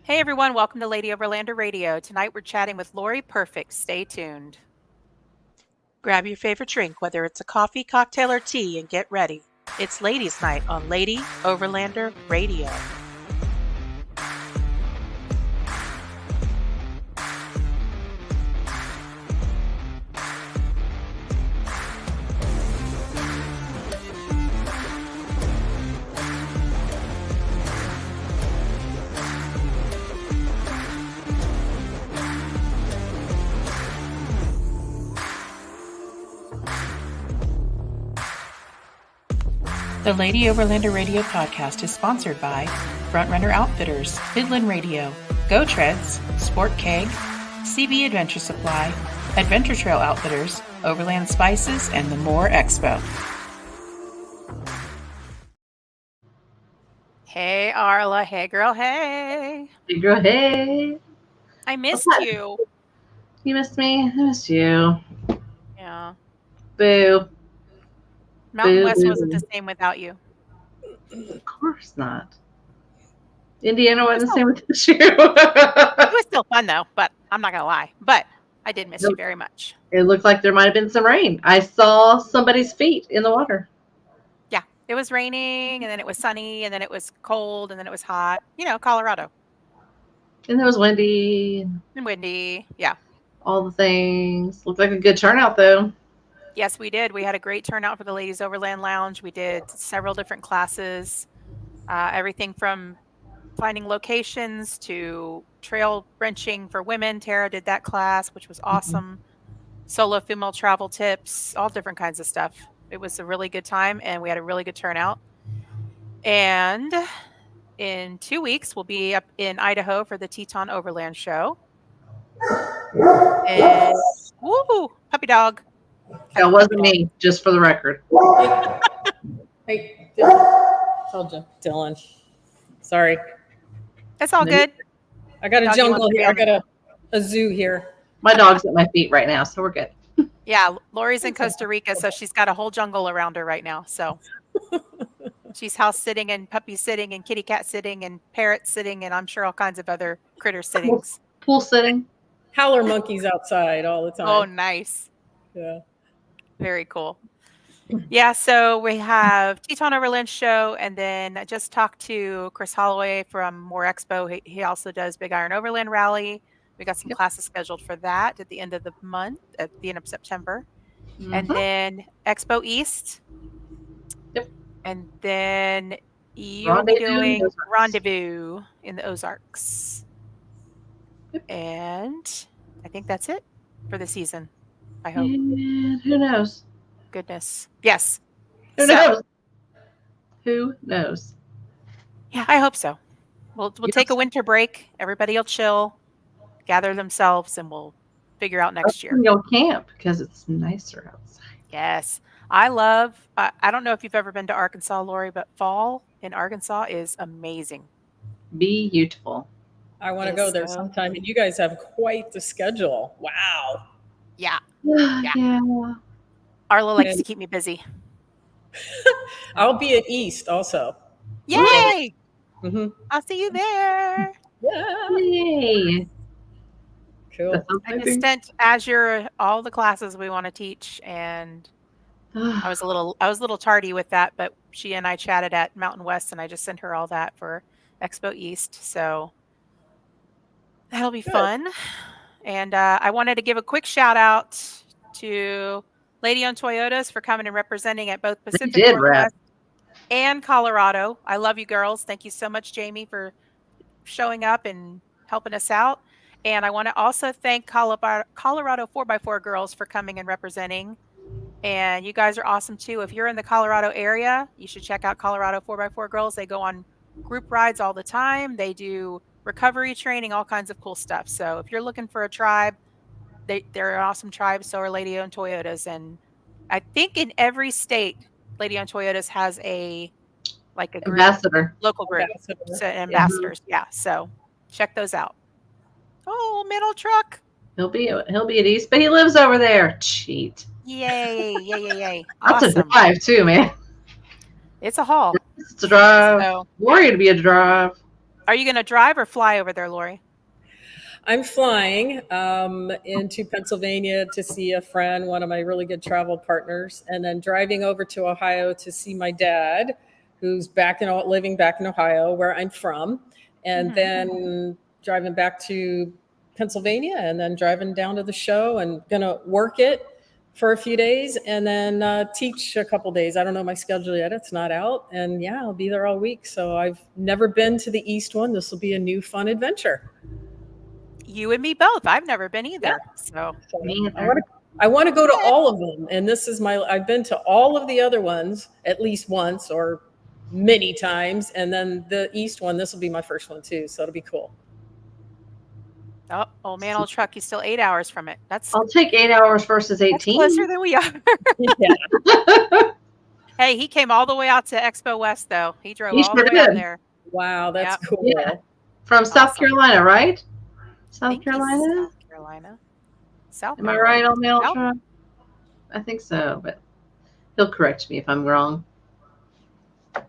Hey everyone, welcome to Lady Overlander Radio. Tonight we're chatting with Lory Perfect. Stay tuned. Grab your favorite drink, whether it's a coffee, cocktail, or tea, and get ready. It's Ladies' Night on Lady Overlander Radio. The Lady Overlander Radio podcast is sponsored by Frontrunner Outfitters, Midland Radio, Go Treads, Sport Keg, CB Adventure Supply, Adventure Trail Outfitters, Overland Spices, and the More Expo. Hey Arla, hey girl, hey. Hey girl, hey. I missed you. You missed me? I missed you. Yeah. Boo. Mountain West wasn't the same without you. Of course not. Indiana wasn't the same without you. It was still fun though, but I'm not going to lie. But I did miss you very much. It looked like there might have been some rain. I saw somebody's feet in the water. Yeah, it was raining, and then it was sunny, and then it was cold, and then it was hot. You know, Colorado. And it was windy. And windy, yeah. All the things. Looked like a good turnout though. Yes, we did. We had a great turnout for the Ladies Overland Lounge. We did several different classes, everything from finding locations to trail wrenching for women. Tara did that class, which was awesome. Solo female travel tips, all different kinds of stuff. It was a really good time, and we had a really good turnout. And in 2 weeks, we'll be up in Idaho for the Teton Overland Show. And woo, puppy dog. That wasn't me, just for the record. Hey, Dylan. Told you, Dylan. Sorry. That's all good. I got a jungle here. I got a zoo here. My dog's at my feet right now, so we're good. Yeah, Lori's in Costa Rica, so she's got a whole jungle around her right now. So she's house sitting and puppy sitting and kitty cat sitting and parrot sitting and I'm sure all kinds of other critter sittings. Pool sitting. Howler monkeys outside all the time. Oh, nice. Yeah. Very cool. Yeah, so we have Teton Overland Show, and then I just talked to Chris Holloway from More Expo. He also does Big Iron Overland Rally. We got some classes scheduled for that at the end of the month, at the end of September. And then Expo East. Yep. And then you'll be doing Rendezvous in the Ozarks. Yep. And I think that's it for the season. I hope. And who knows? Goodness. Yes. Who knows? Who knows? Yeah, I hope so. We'll take a winter break. Everybody will chill, gather themselves, and we'll figure out next year. You'll camp because it's nicer outside. Yes. I don't know if you've ever been to Arkansas, Lori, but fall in Arkansas is amazing. Beautiful. I want to go there sometime, and you guys have quite the schedule. Wow. Yeah. Yeah. Arla likes to keep me busy. I'll be at East also. Yay! Mm-hmm. I'll see you there. Yeah. Yay. Cool. I just sent Azure all the classes we want to teach, and I was a little tardy with that, but she and I chatted at Mountain West, and I just sent her all that for Expo East. So that'll be fun. And I wanted to give a quick shout out to Lady on Toyotas for coming and representing at both Pacific Northwest and Colorado. I love you girls. Thank you so much, Jamie, for showing up and helping us out. And I want to also thank Colorado 4x4 girls for coming and representing. And you guys are awesome too. If you're in the Colorado area, you should check out Colorado 4x4 girls. They go on group rides all the time. They do recovery training, all kinds of cool stuff. So if you're looking for a tribe, they're an awesome tribe. So are Lady on Toyotas. And I think in every state, Lady on Toyotas has a group, ambassador, local group, ambassadors. Yeah. So check those out. Oh, middle truck. He'll be at East, but he lives over there. Cheat. Yay. That's awesome. a drive too, man. It's a haul. It's a drive. Lory to be a drive. Are you going to drive or fly over there, Lory? I'm flying into Pennsylvania to see a friend, one of my really good travel partners, and then driving over to Ohio to see my dad, who's living back in Ohio, where I'm from, and then driving back to Pennsylvania, and then driving down to the show, and gonna work it for a few days, and then teach a couple days. I don't know my schedule yet; it's not out, and yeah, I'll be there all week. So I've never been to the East one. This will be a new fun adventure. You and me both. I've never been either. So Me either. I want to go to all of them. And this is I've been to all of the other ones at least once or many times. And then the East one, this will be my first one too. So it'll be cool. Oh, old man, old truck. He's still 8 hours from it. I'll take 8 hours versus 18. That's closer than we are. Yeah. Hey, he came all the way out to Expo West, though. He drove He all sure the way out did. there. Wow, that's cool. Yeah. From South Carolina, right? South Carolina? South Carolina. South Am I right on the Nope. ultra? I think so, but he'll correct me if I'm wrong.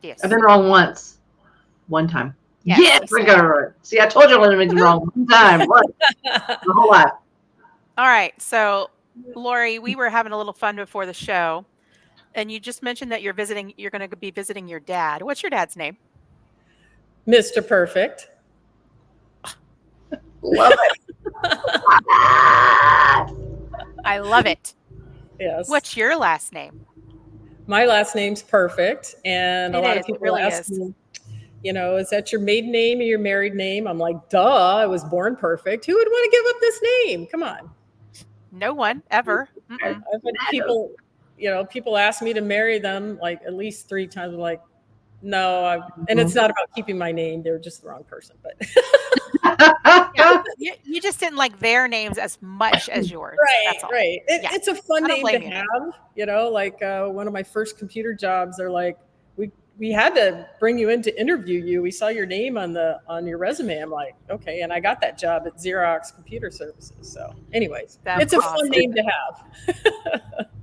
Yes. I've been wrong once. One time. Yes, Yes, I got it right. See, I told you I wasn't wrong one time. What? A whole lot. All right. So, Lory, we were having a little fun before the show, and you just mentioned that you're going to be visiting your dad. What's your dad's name? Mr. Perfect. Love it. I love it. Yes. What's your last name? My last name's Perfect. And a lot of people really ask is. me, is that your maiden name or your married name? I'm like, duh, I was born perfect. Who would want to give up this name? Come on. No one ever. I've had people ask me to marry them like at least 3 times. I'm like, no, and it's not about keeping my name. They're just the wrong person. But Yeah, you just didn't like their names as much as yours. That's all. Right. It's a fun name to you. have. Like one of my first computer jobs, they're like, we had to bring you in to interview you. We saw your name on your resume. I'm like, okay, and I got that job at Xerox Computer Services. So, anyways, it's a fun name to have.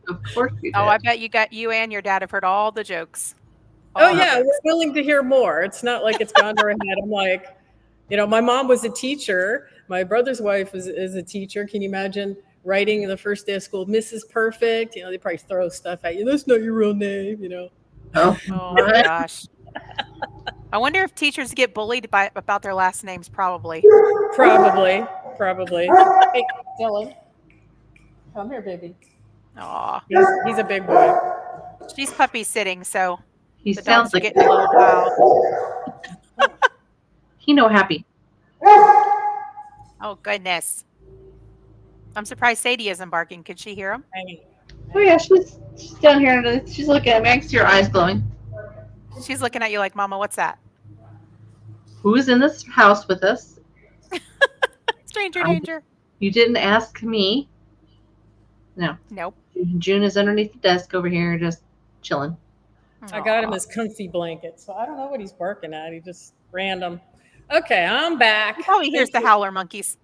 Of course you did. Oh, I bet you and your dad have heard all the jokes. Oh yeah, we're willing to hear more. It's not like it's gone to our head. I'm like, my mom was a teacher. My brother's wife is a teacher. Can you imagine writing the first day of school, Mrs. Perfect? They probably throw stuff at you. That's not your real name, Oh my gosh. I wonder if teachers get bullied about their last names. Probably. Probably. Hey, Dylan, come here, baby. Aw. He's a big boy. She's puppy sitting, so he the sounds dogs are like getting a little wild. he no happy. Oh goodness. I'm surprised Sadie isn't barking. Could she hear him? Oh yeah, she's down here. She's looking at me. I can see her eyes glowing. She's looking at you like, Mama, what's that? Who's in this house with us? Stranger danger. You didn't ask me. No. Nope. June is underneath the desk over here, just chilling. I got him his comfy blanket, so I don't know what he's barking at. He just random. Okay, I'm back. Oh, he hears the howler monkeys.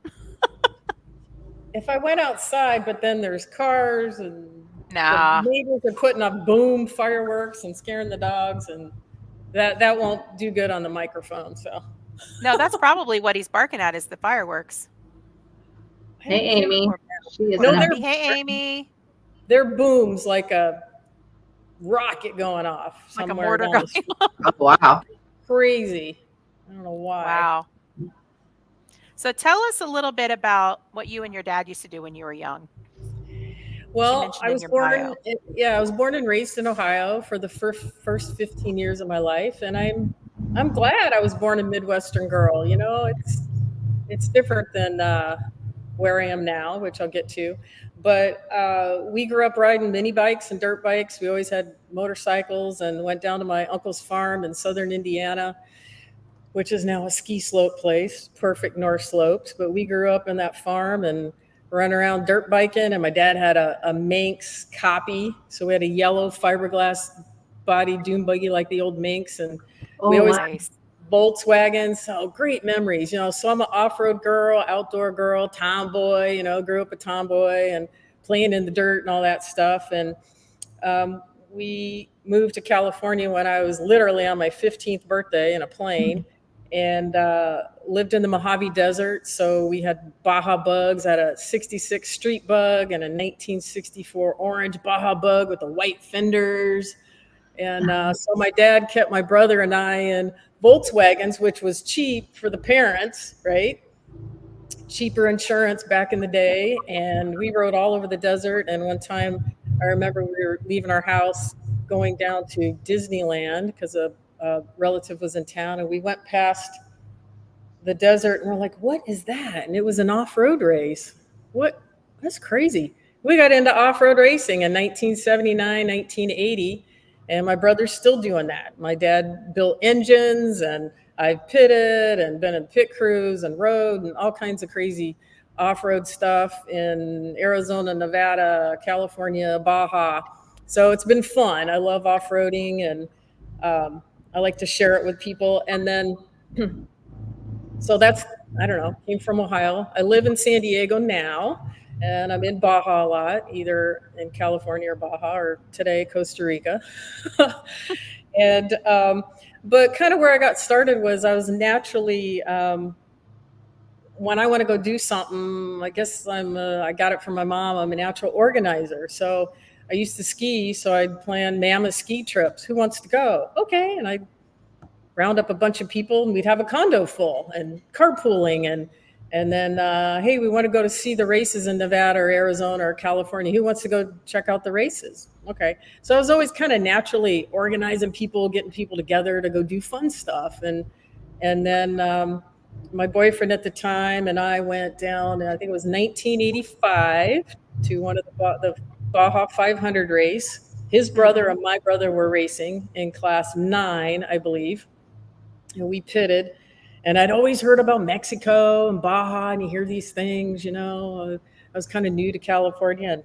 If I went outside, but then there's cars and Nah. the neighbors are putting up boom fireworks and scaring the dogs, and that won't do good on the microphone. So No, that's probably what he's barking at is the fireworks. Hey, Amy. She is Hey, Amy. They're booms like a rocket going off. Like a somewhere mortar down going the street. Oh, wow. Crazy. I don't know why. Wow. So tell us a little bit about what you and your dad used to do when you were young. Well, I was born and raised in Ohio for the first 15 years of my life, and I'm glad I was born a Midwestern girl. It's different than where I am now, which I'll get to. But we grew up riding mini bikes and dirt bikes. We always had motorcycles and went down to my uncle's farm in southern Indiana, which is now a ski slope place, perfect north slopes. But we grew up in that farm and run around dirt biking, and my dad had a Manx copy. So we had a yellow fiberglass body dune buggy like the old Manx, and we always had Volkswagens. So great memories, So I'm an off-road girl, outdoor girl, tomboy, grew up a tomboy and playing in the dirt and all that stuff. And we moved to California when I was literally on my 15th birthday in a plane. and lived in the Mojave Desert. So we had Baja bugs. I had a 66 street bug and a 1964 orange Baja bug with the white fenders. And so my dad kept my brother and I in Volkswagens, which was cheap for the parents, right? Cheaper insurance back in the day. And we rode all over the desert. And one time I remember we were leaving our house going down to Disneyland because a relative was in town, and we went past the desert and we're like, what is that? And it was an off-road race. What? That's crazy. We got into off-road racing in 1979, 1980, and my brother's still doing that. My dad built engines, and I've pitted and been in pit crews and rode and all kinds of crazy off-road stuff in Arizona, Nevada, California, Baja. So it's been fun. I love off-roading, and I like to share it with people. And then, so that's, I don't know, came from Ohio. I live in San Diego now, and I'm in Baja a lot, either in California or Baja, or today, Costa Rica. And, but kind of where I got started was I was naturally, when I want to go do something, I guess I got it from my mom. I'm a natural organizer. So I used to ski, so I'd plan mammoth ski trips. Who wants to go? Okay. And I'd round up a bunch of people, and we'd have a condo full and carpooling. And then, hey, we want to go to see the races in Nevada or Arizona or California. Who wants to go check out the races? Okay. So I was always kind of naturally organizing people, getting people together to go do fun stuff. And then my boyfriend at the time and I went down, I think it was 1985, to one of the Baja 500 race. His brother and my brother were racing in class 9, I believe. And we pitted. And I'd always heard about Mexico and Baja, and you hear these things, you know. I was kind of new to California, and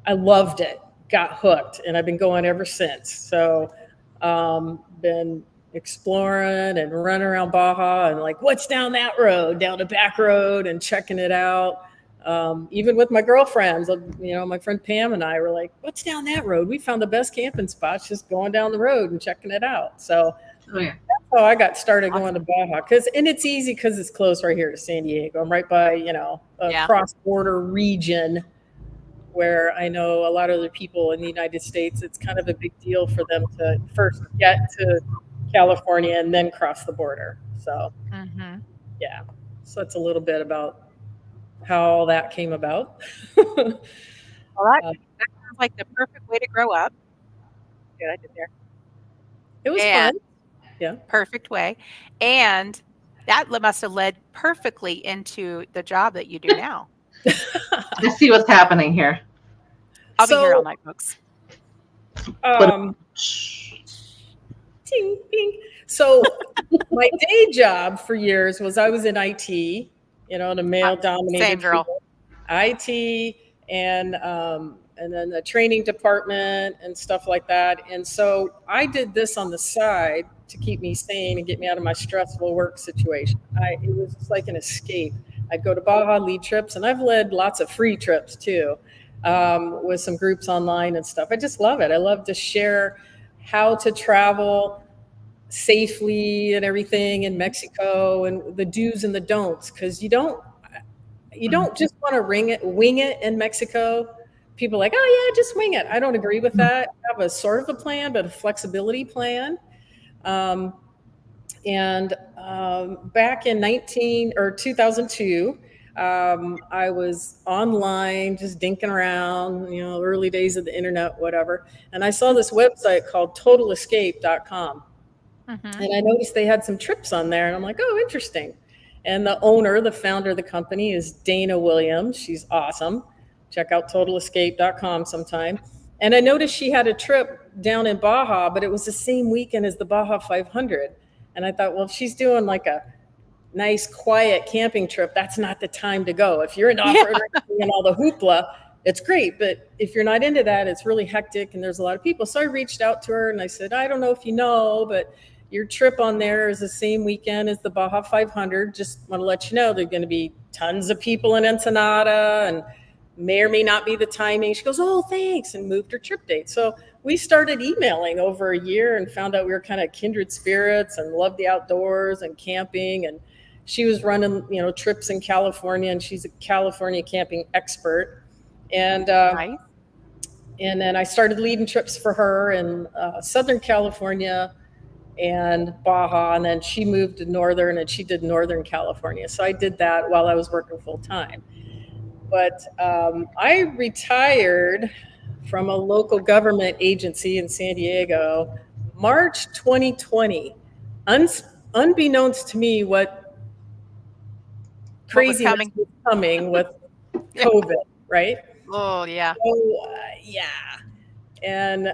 I loved it, got hooked, and I've been going ever since. So been exploring and running around Baja and like, what's down that road, down the back road, and checking it out. Even with my girlfriends, you know, my friend Pam and I were like, what's down that road? We found the best camping spots just going down the road and checking it out. So that's how I got started going to Baja. And it's easy because it's close right here to San Diego. I'm right by, you know, a cross-border region where I know a lot of other people in the United States, it's kind of a big deal for them to first get to California and then cross the border. So, yeah. So it's a little bit about how all that came about. Well, that sounds like the perfect way to grow up. Yeah, I did there. It was fun. Yeah. Perfect way. And that must have led perfectly into the job that you do now. I see what's happening here. I'll be here all night, folks. Ting, ting. So my day job for years was I was in IT, you know, in a male-dominated same girl. field. IT and then the training department and stuff like that. And so I did this on the side to keep me sane and get me out of my stressful work situation. It was just like an escape. I'd go to Baja, lead trips, and I've led lots of free trips too, with some groups online and stuff. I just love it. I love to share how to travel safely and everything in Mexico, and the do's and the don'ts, because you don't just want to wing it in Mexico. People are like, oh yeah, just wing it. I don't agree with that. Have a sort of a plan, but a flexibility plan. Back in 2002, I was online just dinking around, you know, early days of the internet, whatever. And I saw this website called totalescape.com. And I noticed they had some trips on there, and I'm like, oh, interesting. And the founder of the company is Dana Williams. She's awesome. Check out totalescape.com sometime. And I noticed she had a trip down in Baja, but it was the same weekend as the Baja 500. And I thought, well, if she's doing like a nice, quiet camping trip, that's not the time to go. If you're into off-road and all the hoopla, it's great. But if you're not into that, it's really hectic and there's a lot of people. So I reached out to her and I said, I don't know if you know, but your trip on there is the same weekend as the Baja 500. Just want to let you know, there's going to be tons of people in Ensenada and may or may not be the timing. She goes, oh, thanks, and moved her trip date. So we started emailing over a year and found out we were kind of kindred spirits and loved the outdoors and camping. And she was running, trips in California, and she's a California camping expert. And Nice. and then I started leading trips for her in Southern California and Baja, and then she moved to Northern, and she did Northern California. So I did that while I was working full time. But I retired from a local government agency in San Diego, March 2020. Unbeknownst to me, what craziness was coming with COVID, right? Oh, yeah. So, yeah. And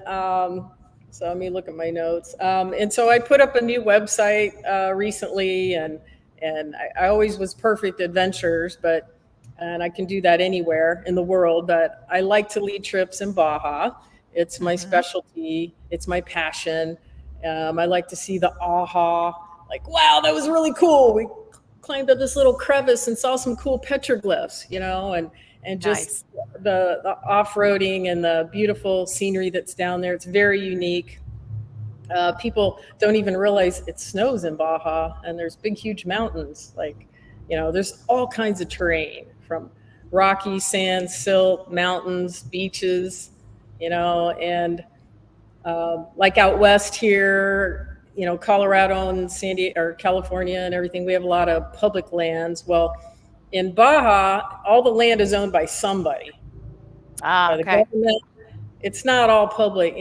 so let me look at my notes. And so I put up a new website recently, and I always was Perfect Adventures, and I can do that anywhere in the world, but I like to lead trips in Baja. It's my specialty. It's my passion. I like to see the aha, like, wow, that was really cool. We climbed up this little crevice and saw some cool petroglyphs, and just the off-roading and the beautiful scenery that's down there. It's very unique. People don't even realize it snows in Baja, and there's big, huge mountains. Like, there's all kinds of terrain, from rocky, sand, silt, mountains, beaches, and like out west here, Colorado and San Diego or California and everything, we have a lot of public lands. Well, in Baja, all the land is owned by somebody. By the government. It's not all public.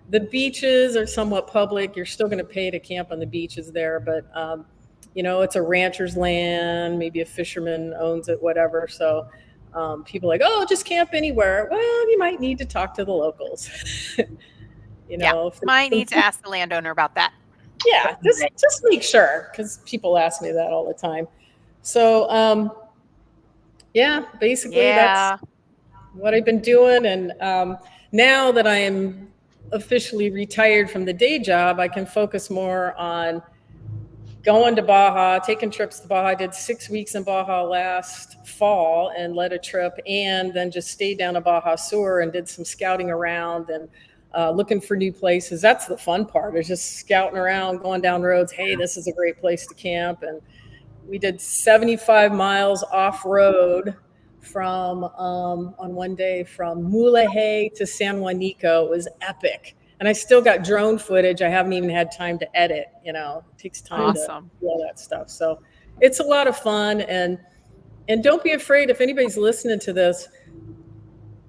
The beaches are somewhat public. You're still going to pay to camp on the beaches there, but it's a rancher's land. Maybe a fisherman owns it, whatever. So people are like, oh, just camp anywhere. Well, you might need to talk to the locals. Might need to ask the landowner about that. Yeah, just make sure, because people ask me that all the time. So basically that's what I've been doing. And now that I am officially retired from the day job, I can focus more on going to Baja, taking trips to Baja. I did 6 weeks in Baja last fall and led a trip, and then just stayed down to Baja Sur and did some scouting around and looking for new places. That's the fun part, is just scouting around, going down roads. Hey, this is a great place to camp. And we did 75 miles off-road from on one day from Mojave to San Juanico. It was epic. And I still got drone footage I haven't even had time to edit. It takes time to do all that stuff. So it's a lot of fun. And don't be afraid, if anybody's listening to this,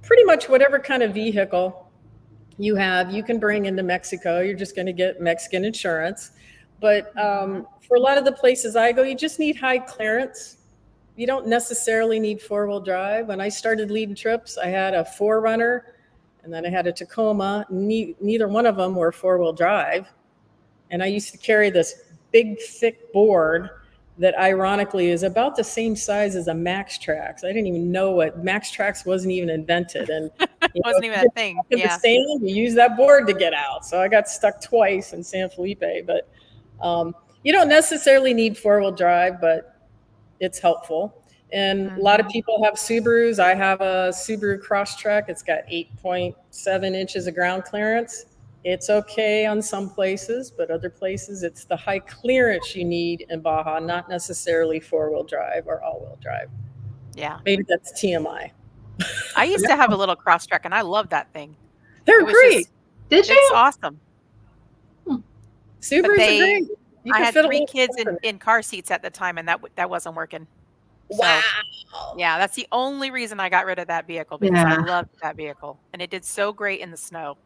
pretty much whatever kind of vehicle you have, you can bring into Mexico. You're just going to get Mexican insurance. But for a lot of the places I go, you just need high clearance. You don't necessarily need four-wheel drive. When I started leading trips, I had a 4Runner, and then I had a Tacoma. Neither one of them were four-wheel drive. And I used to carry this big, thick board that ironically is about the same size as a Max Trax. I didn't even know what Max Trax wasn't even invented. And it wasn't even a thing. In the sand, you use that board to get out. So I got stuck twice in San Felipe. But you don't necessarily need four-wheel drive, but it's helpful. And a lot of people have Subarus. I have a Subaru Crosstrek. It's got 8.7 inches of ground clearance. It's okay on some places, but other places it's the high clearance you need in Baja, not necessarily four-wheel drive or all-wheel drive. Yeah. Maybe that's TMI. I used to have a little Crosstrek, and I loved that thing. They're great. Did you? It's awesome. Subarus are great. I had 3 kids in car seats at the time, and that wasn't working. So, wow. Yeah, that's the only reason I got rid of that vehicle, because I loved that vehicle, and it did so great in the snow.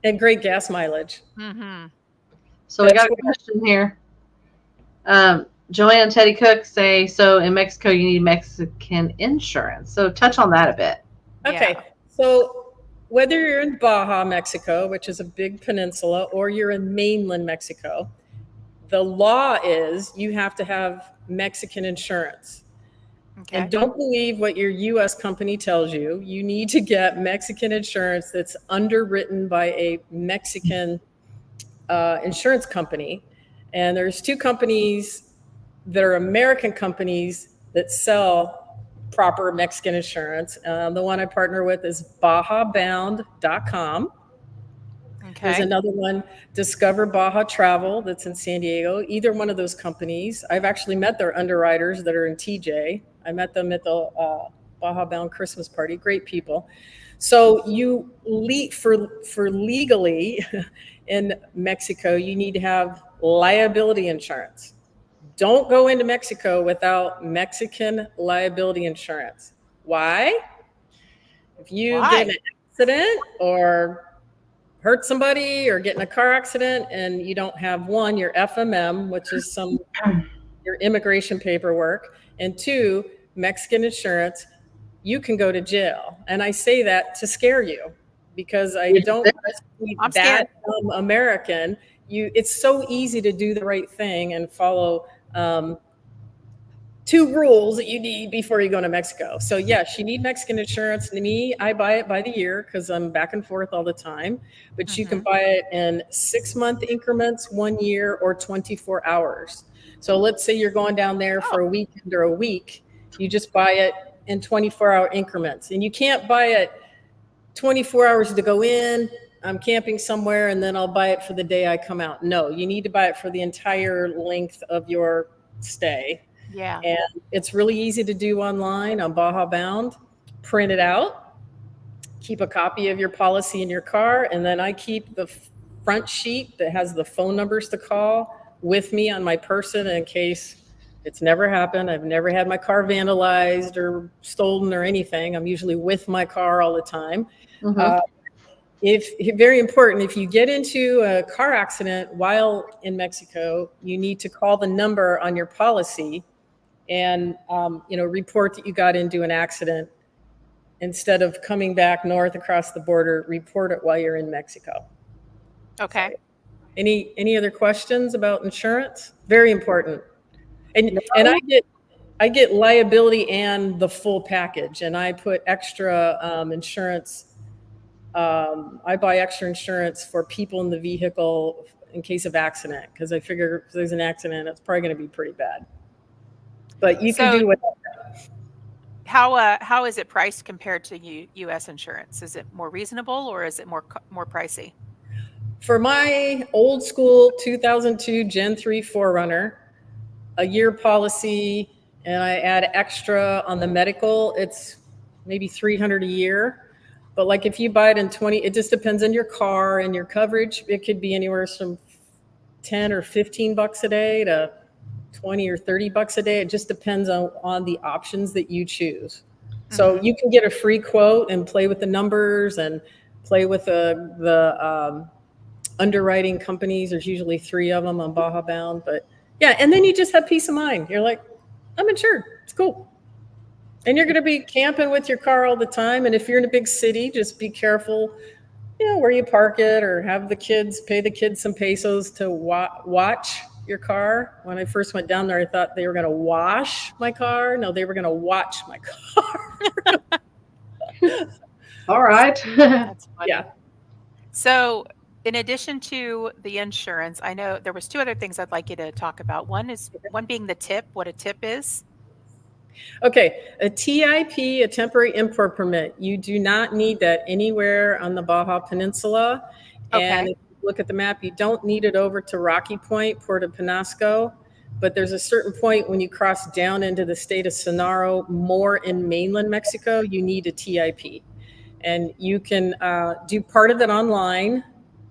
And great gas mileage. So we got a question here. Joanne and Teddy Cook say, so in Mexico you need Mexican insurance. So touch on that a bit. Okay. So whether you're in Baja, Mexico, which is a big peninsula, or you're in mainland Mexico, the law is you have to have Mexican insurance. Okay. And don't believe what your U.S. company tells you. You need to get Mexican insurance that's underwritten by a Mexican insurance company. And there's 2 companies that are American companies that sell proper Mexican insurance. The one I partner with is bajabound.com. Okay. There's another one, Discover Baja Travel, that's in San Diego. Either one of those companies. I've actually met their underwriters that are in TJ. I met them at the Baja Bound Christmas party. Great people. So for legally in Mexico, you need to have liability insurance. Don't go into Mexico without Mexican liability insurance. Why? If you get in an accident or hurt somebody or get in a car accident and you don't have one, your FMM, which is your immigration paperwork, and two, Mexican insurance, you can go to jail. And I say that to scare you because I don't see that American. It's so easy to do the right thing and follow 2 rules that you need before you go to Mexico. So yes, you need Mexican insurance. To me, I buy it by the year because I'm back and forth all the time. But you can buy it in 6-month increments, 1 year, or 24 hours. So let's say you're going down there for a weekend or a week. You just buy it in 24-hour increments. And you can't buy it 24 hours to go in, I'm camping somewhere, and then I'll buy it for the day I come out. No, you need to buy it for the entire length of your stay. Yeah. And it's really easy to do online on Baja Bound. Print it out, keep a copy of your policy in your car, and then I keep the front sheet that has the phone numbers to call with me on my person in case it's never happened. I've never had my car vandalized or stolen or anything. I'm usually with my car all the time. Very important, if you get into a car accident while in Mexico, you need to call the number on your policy and report that you got into an accident. Instead of coming back north across the border, report it while you're in Mexico. Okay. So, any other questions about insurance? Very important. And I get liability and the full package, and I put extra insurance. I buy extra insurance for people in the vehicle in case of accident, because I figure if there's an accident, it's probably going to be pretty bad. But you can do whatever. How is it priced compared to U.S. insurance? Is it more reasonable or is it more pricey? For my old school 2002 Gen 3 4Runner, a year policy, and I add extra on the medical, it's maybe $300 a year. But like if you buy it in 20, it just depends on your car and your coverage. It could be anywhere from 10 or 15 bucks a day to 20 or 30 bucks a day. It just depends on the options that you choose. So you can get a free quote and play with the numbers and play with the underwriting companies. There's usually 3 of them on Baja Bound, but yeah. And then you just have peace of mind. You're like, I'm insured. It's cool. And you're going to be camping with your car all the time. And if you're in a big city, just be careful, where you park it, or have the kids, pay the kids some pesos to watch your car. When I first went down there, I thought they were going to wash my car. No, they were going to watch my car. All right. That's funny. Yeah. So in addition to the insurance, I know there was 2 other things I'd like you to talk about. One being the tip, what a tip is. Okay, a TIP, a temporary import permit. You do not need that anywhere on the Baja Peninsula. Okay. And if you look at the map, you don't need it over to Rocky Point, Puerto Penasco. But there's a certain point when you cross down into the state of Sonora, more in mainland Mexico, you need a TIP. And you can do part of it online.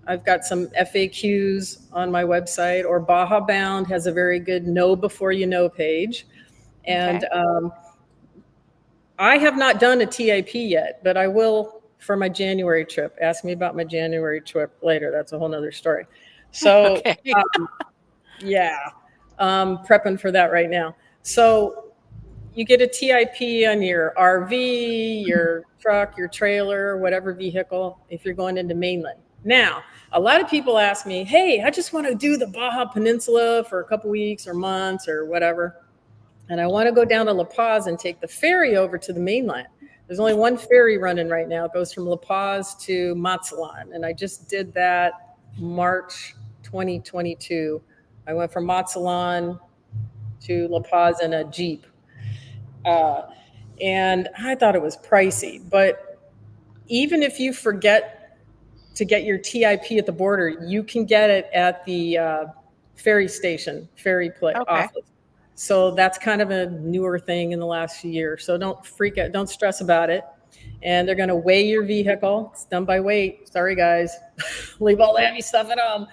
I've got some FAQs on my website, or Baja Bound has a very good know before you know page. And I have not done a TIP yet, but I will for my January trip. Ask me about my January trip later. That's a whole nother story. So prepping for that right now. So you get a TIP on your RV, your truck, your trailer, whatever vehicle, if you're going into mainland. Now, a lot of people ask me, hey, I just want to do the Baja Peninsula for a couple weeks or months or whatever. And I want to go down to La Paz and take the ferry over to the mainland. There's only one ferry running right now. It goes from La Paz to Mazatlan. And I just did that March 2022. I went from Mazatlan to La Paz in a Jeep. and I thought it was pricey. But even if you forget to get your TIP at the border, you can get it at the ferry station, Okay. office. So that's kind of a newer thing in the last few years. So don't freak out, don't stress about it. And they're going to weigh your vehicle. It's done by weight. Sorry, guys. Leave all the heavy stuff at home.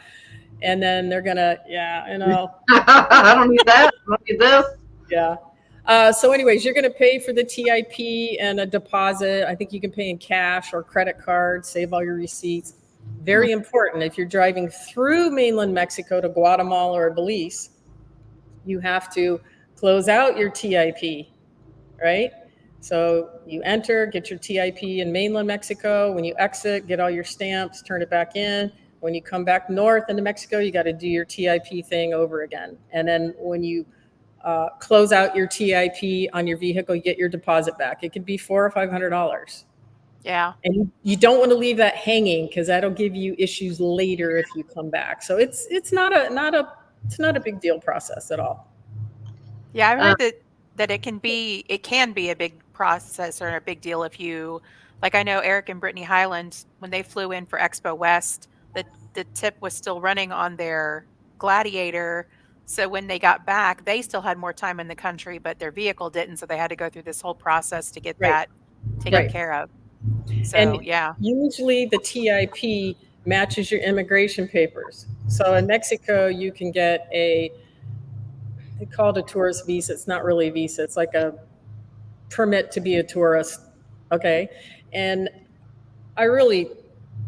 And then they're going to, I don't need that. I don't need this. Yeah. So anyways, you're going to pay for the TIP and a deposit. I think you can pay in cash or credit card, save all your receipts. Very important. If you're driving through mainland Mexico to Guatemala or Belize, you have to close out your TIP, right? So you enter, get your TIP in mainland Mexico. When you exit, get all your stamps, turn it back in. When you come back north into Mexico, you got to do your TIP thing over again. And then when you close out your TIP on your vehicle, you get your deposit back. It could be $400 or $500. Yeah. And you don't want to leave that hanging because that'll give you issues later if you come back. So it's not a big deal process at all. Yeah, I heard that it can be a big process or a big deal if you, like, I know Eric and Brittany Highland, when they flew in for Expo West, the tip was still running on their Gladiator. So when they got back, they still had more time in the country, but their vehicle didn't. So they had to go through this whole process to get that taken care of. So, and yeah. Usually the TIP matches your immigration papers. So in Mexico, you can get they call it a tourist visa. It's not really a visa. It's like a permit to be a tourist. Okay. And I really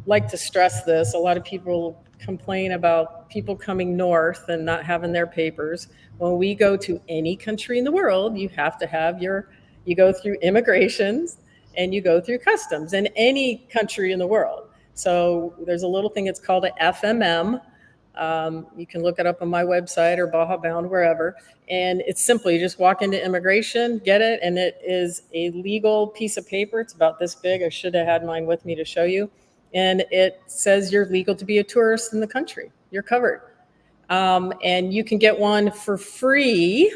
like to stress this. A lot of people complain about people coming north and not having their papers. When we go to any country in the world, you have to have you go through immigrations and you go through customs in any country in the world. So there's a little thing, it's called an FMM. You can look it up on my website or Baja Bound, wherever. And it's simply, you just walk into immigration, get it, and it is a legal piece of paper. It's about this big. I should have had mine with me to show you. And it says you're legal to be a tourist in the country. You're covered. And you can get one for free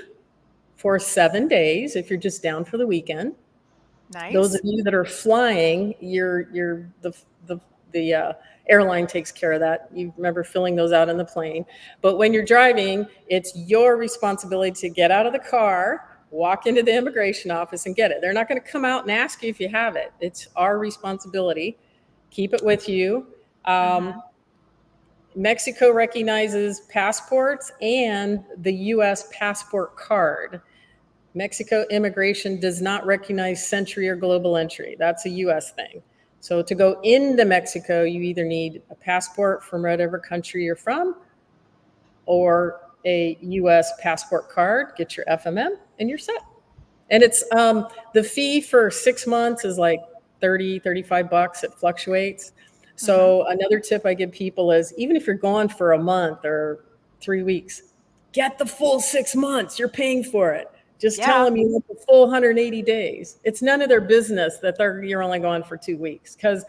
for 7 days if you're just down for the weekend. Nice. Those of you that are flying, the airline takes care of that. You remember filling those out in the plane. But when you're driving, it's your responsibility to get out of the car, walk into the immigration office and get it. They're not going to come out and ask you if you have it. It's our responsibility. Keep it with you. Mexico recognizes passports and the U.S. passport card. Mexico immigration does not recognize Century or Global Entry. That's a U.S. thing. So to go into Mexico, you either need a passport from whatever country you're from or a U.S. passport card, get your FMM, and you're set. And it's the fee for 6 months is like $30-$35. It fluctuates. So another tip I give people is even if you're gone for a month or 3 weeks, get the full 6 months. You're paying for it. Just tell them you want the full 180 days. It's none of their business that you're only gone for 2 weeks because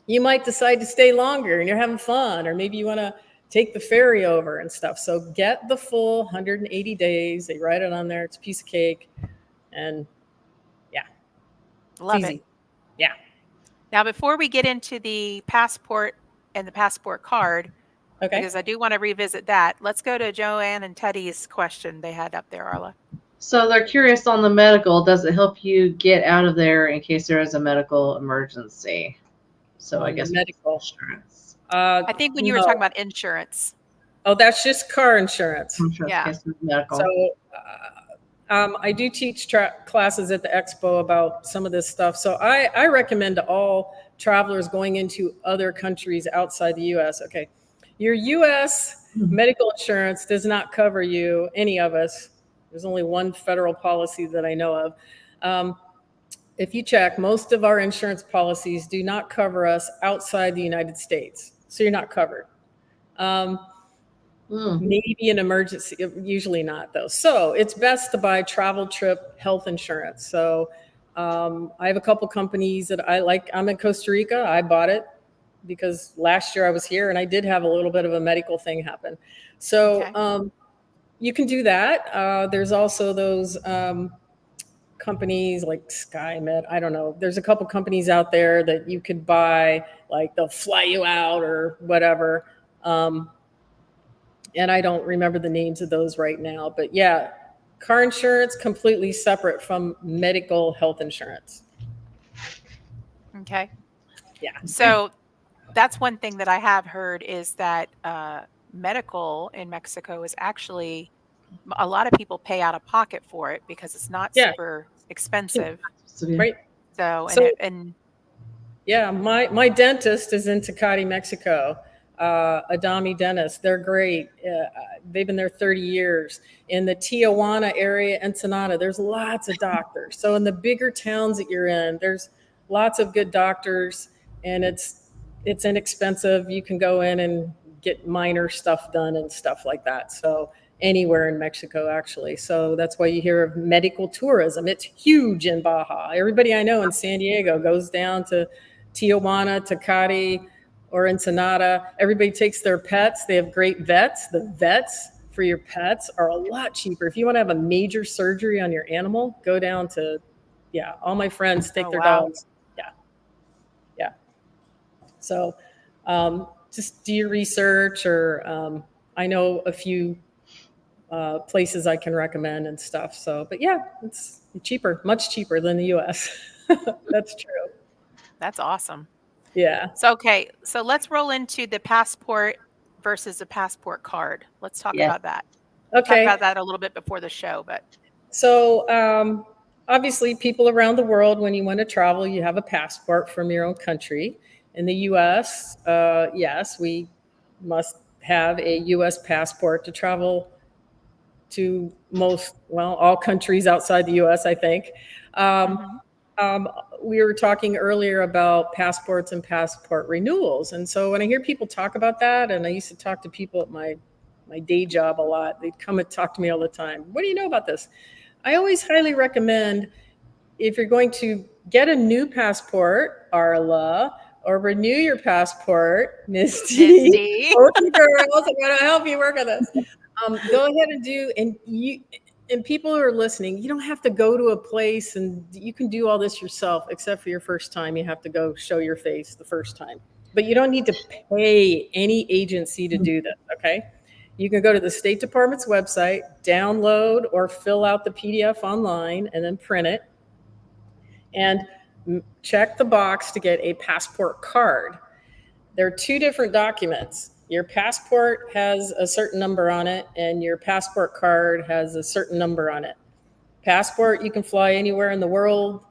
you might decide to stay longer and you're having fun, or maybe you want to take the ferry over and stuff. So get the full 180 days. They write it on there. It's a piece of cake. And love it. Yeah. Now, before we get into the passport and the passport card, because I do want to revisit that, let's go to Joanne and Teddy's question they had up there, Arla. So they're curious on the medical. Does it help you get out of there in case there is a medical emergency? So I guess medical insurance. I think when you were talking about insurance. Oh, that's just car insurance. Yeah. Medical. So I do teach classes at the expo about some of this stuff. So I recommend to all travelers going into other countries outside the U.S. Okay, your U.S. medical insurance does not cover you, any of us. There's only one federal policy that I know of. If you check, most of our insurance policies do not cover us outside the United States. So you're not covered. Maybe an emergency, usually not though. So it's best to buy travel trip health insurance. So I have a couple companies that I like. I'm in Costa Rica. I bought it because last year I was here and I did have a little bit of a medical thing happen. So you can do that. There's also those companies like SkyMed. I don't know. There's a couple companies out there that you could buy, like they'll fly you out or whatever. And I don't remember the names of those right now. But yeah, car insurance completely separate from medical health insurance. Okay. Yeah. So that's one thing that I have heard is that medical in Mexico is actually a lot of people pay out of pocket for it because it's not Yeah. super expensive. Right. So, So, and yeah, my dentist is in Tecate, Mexico. Adami dentist, they're great. They've been there 30 years. In the Tijuana area, Ensenada, there's lots of doctors. So in the bigger towns that you're in, there's lots of good doctors, and it's inexpensive. You can go in and get minor stuff done and stuff like that. So anywhere in Mexico, actually. So that's why you hear of medical tourism. It's huge in Baja. Everybody I know in San Diego goes down to Tijuana, Tecate, or Ensenada. Everybody takes their pets. They have great vets. The vets for your pets are a lot cheaper. If you want to have a major surgery on your animal, go down to, all my friends take their dogs. Yeah. So just do your research, or I know a few places I can recommend and stuff. So, but yeah, it's cheaper, much cheaper than the US. That's true. that's awesome. Yeah. So, okay. So let's roll into the passport versus a passport card. Let's talk about that. Okay. Talk about that a little bit before the show, but. So obviously people around the world, when you want to travel, you have a passport from your own country. In the US, yes, we must have a US passport to travel to all countries outside the US, I think. We were talking earlier about passports and passport renewals. And so when I hear people talk about that, and I used to talk to people at my day job a lot, they'd come and talk to me all the time. What do you know about this? I always highly recommend, if you're going to get a new passport, Arla, or renew your passport, Misty. Both you girls, I'm going to help you work on this. Go ahead and do, and people who are listening, you don't have to go to a place, and you can do all this yourself, except for your first time. You have to go show your face the first time. But you don't need to pay any agency to do this, okay? You can go to the State Department's website, download or fill out the PDF online, and then print it. And check the box to get a passport card. There are two different documents. Your passport has a certain number on it, and your passport card has a certain number on it. Passport, you can fly anywhere in the world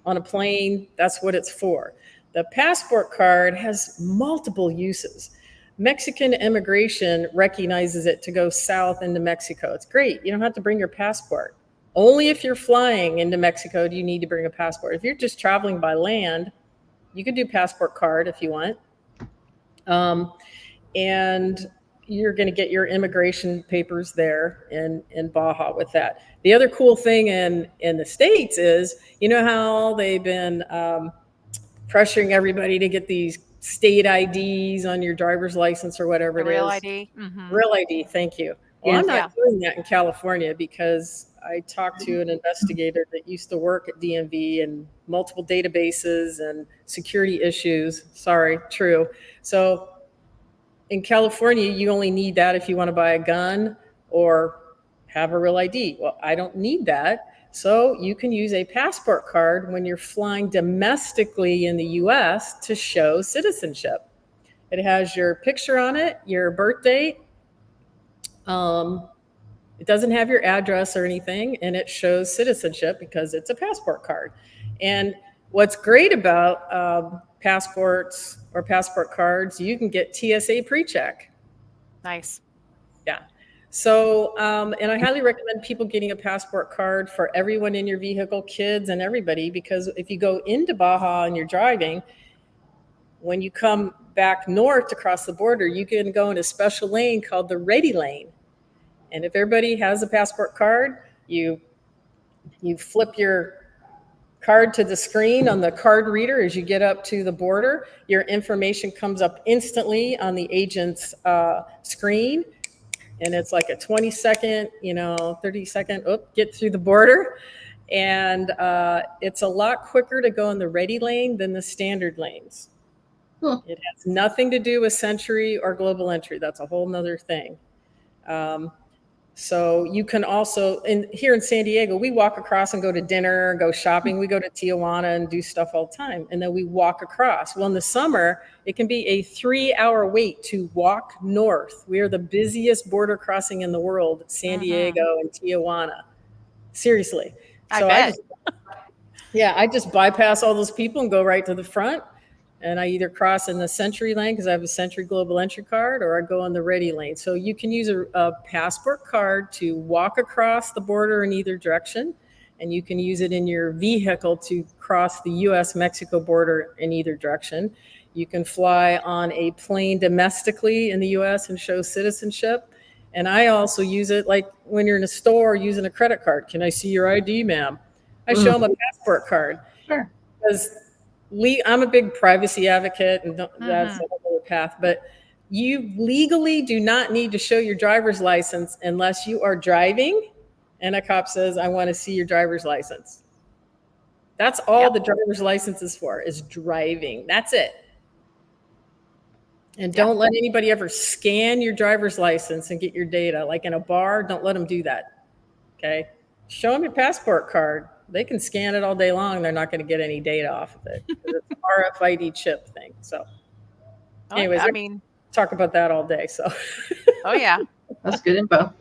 on a plane. That's what it's for. The passport card has multiple uses. Mexican immigration recognizes it to go south into Mexico. It's great. You don't have to bring your passport. Only if you're flying into Mexico do you need to bring a passport. If you're just traveling by land, you could do passport card if you want. And you're going to get your immigration papers there in Baja with that. The other cool thing in the States is, you know how they've been pressuring everybody to get these state IDs on your driver's license or whatever it is. Real ID? Mm-hmm. Real ID, thank you. Well, I'm not doing that in California because I talked to an investigator that used to work at DMV and multiple databases and security issues. Sorry, true. So in California, you only need that if you want to buy a gun or have a real ID. Well, I don't need that. So you can use a passport card when you're flying domestically in the US to show citizenship. It has your picture on it, your birth date. It doesn't have your address or anything, and it shows citizenship because it's a passport card. And what's great about passports or passport cards, you can get TSA pre-check. Nice. Yeah. So, and I highly recommend people getting a passport card for everyone in your vehicle, kids and everybody, because if you go into Baja and you're driving, when you come back north across the border, you can go in a special lane called the ready lane. And if everybody has a passport card, you flip your card to the screen on the card reader as you get up to the border. Your information comes up instantly on the agent's screen. And it's like a 20-second, 30-second, get through the border. And it's a lot quicker to go in the ready lane than the standard lanes. It has nothing to do with Century or Global Entry. That's a whole nother thing. So you can also, here in San Diego, we walk across and go to dinner, go shopping. We go to Tijuana and do stuff all the time. And then we walk across. Well, in the summer, it can be a 3-hour wait to walk north. We are the busiest border crossing in the world, San Diego and Tijuana. Seriously. So I just bypass all those people and go right to the front. And I either cross in the Century lane because I have a Century Global Entry card, or I go on the ready lane. So you can use a passport card to walk across the border in either direction. And you can use it in your vehicle to cross the US-Mexico border in either direction. You can fly on a plane domestically in the US and show citizenship. And I also use it like when you're in a store using a credit card. Can I see your ID, ma'am? I show them a passport card. Sure. Because I'm a big privacy advocate, and that's another path. But you legally do not need to show your driver's license unless you are driving and a cop says, I want to see your driver's license. That's all the driver's license is for, is driving. That's it. And don't let anybody ever scan your driver's license and get your data. Like in a bar, don't let them do that. Okay? Show them your passport card. They can scan it all day long. They're not going to get any data off of it. It's an RFID chip thing. So anyways, I mean, talk about that all day. So that's good info.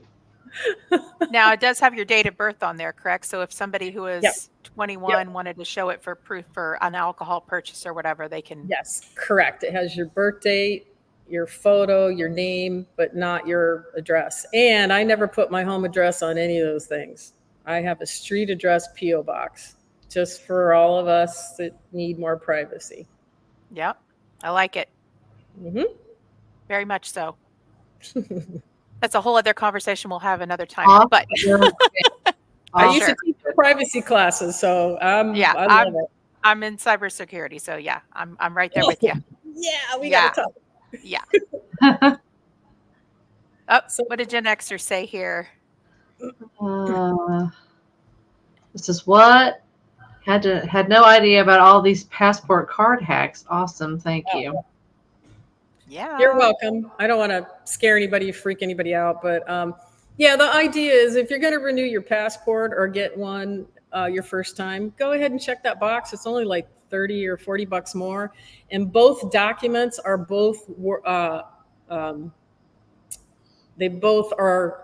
Now it does have your date of birth on there, correct? So if somebody who is 21 wanted to show it for proof for an alcohol purchase or whatever, they can. Yes, correct. It has your birth date, your photo, your name, but not your address. And I never put my home address on any of those things. I have a street address PO box just for all of us that need more privacy. Yep. I like it. Very much so. That's a whole other conversation we'll have another time. But I used to teach privacy classes, so I love it. I'm in cybersecurity, so I'm right there with you. Yeah, we gotta talk. Yeah. So what did Gen Xers say here? This is what had no idea about all these passport card hacks. Awesome, thank you. Yeah, you're welcome. I don't want to scare anybody, freak anybody out, but the idea is if you're going to renew your passport or get one your first time, go ahead and check that box. It's only like $30 or $40 more, and both documents are they both are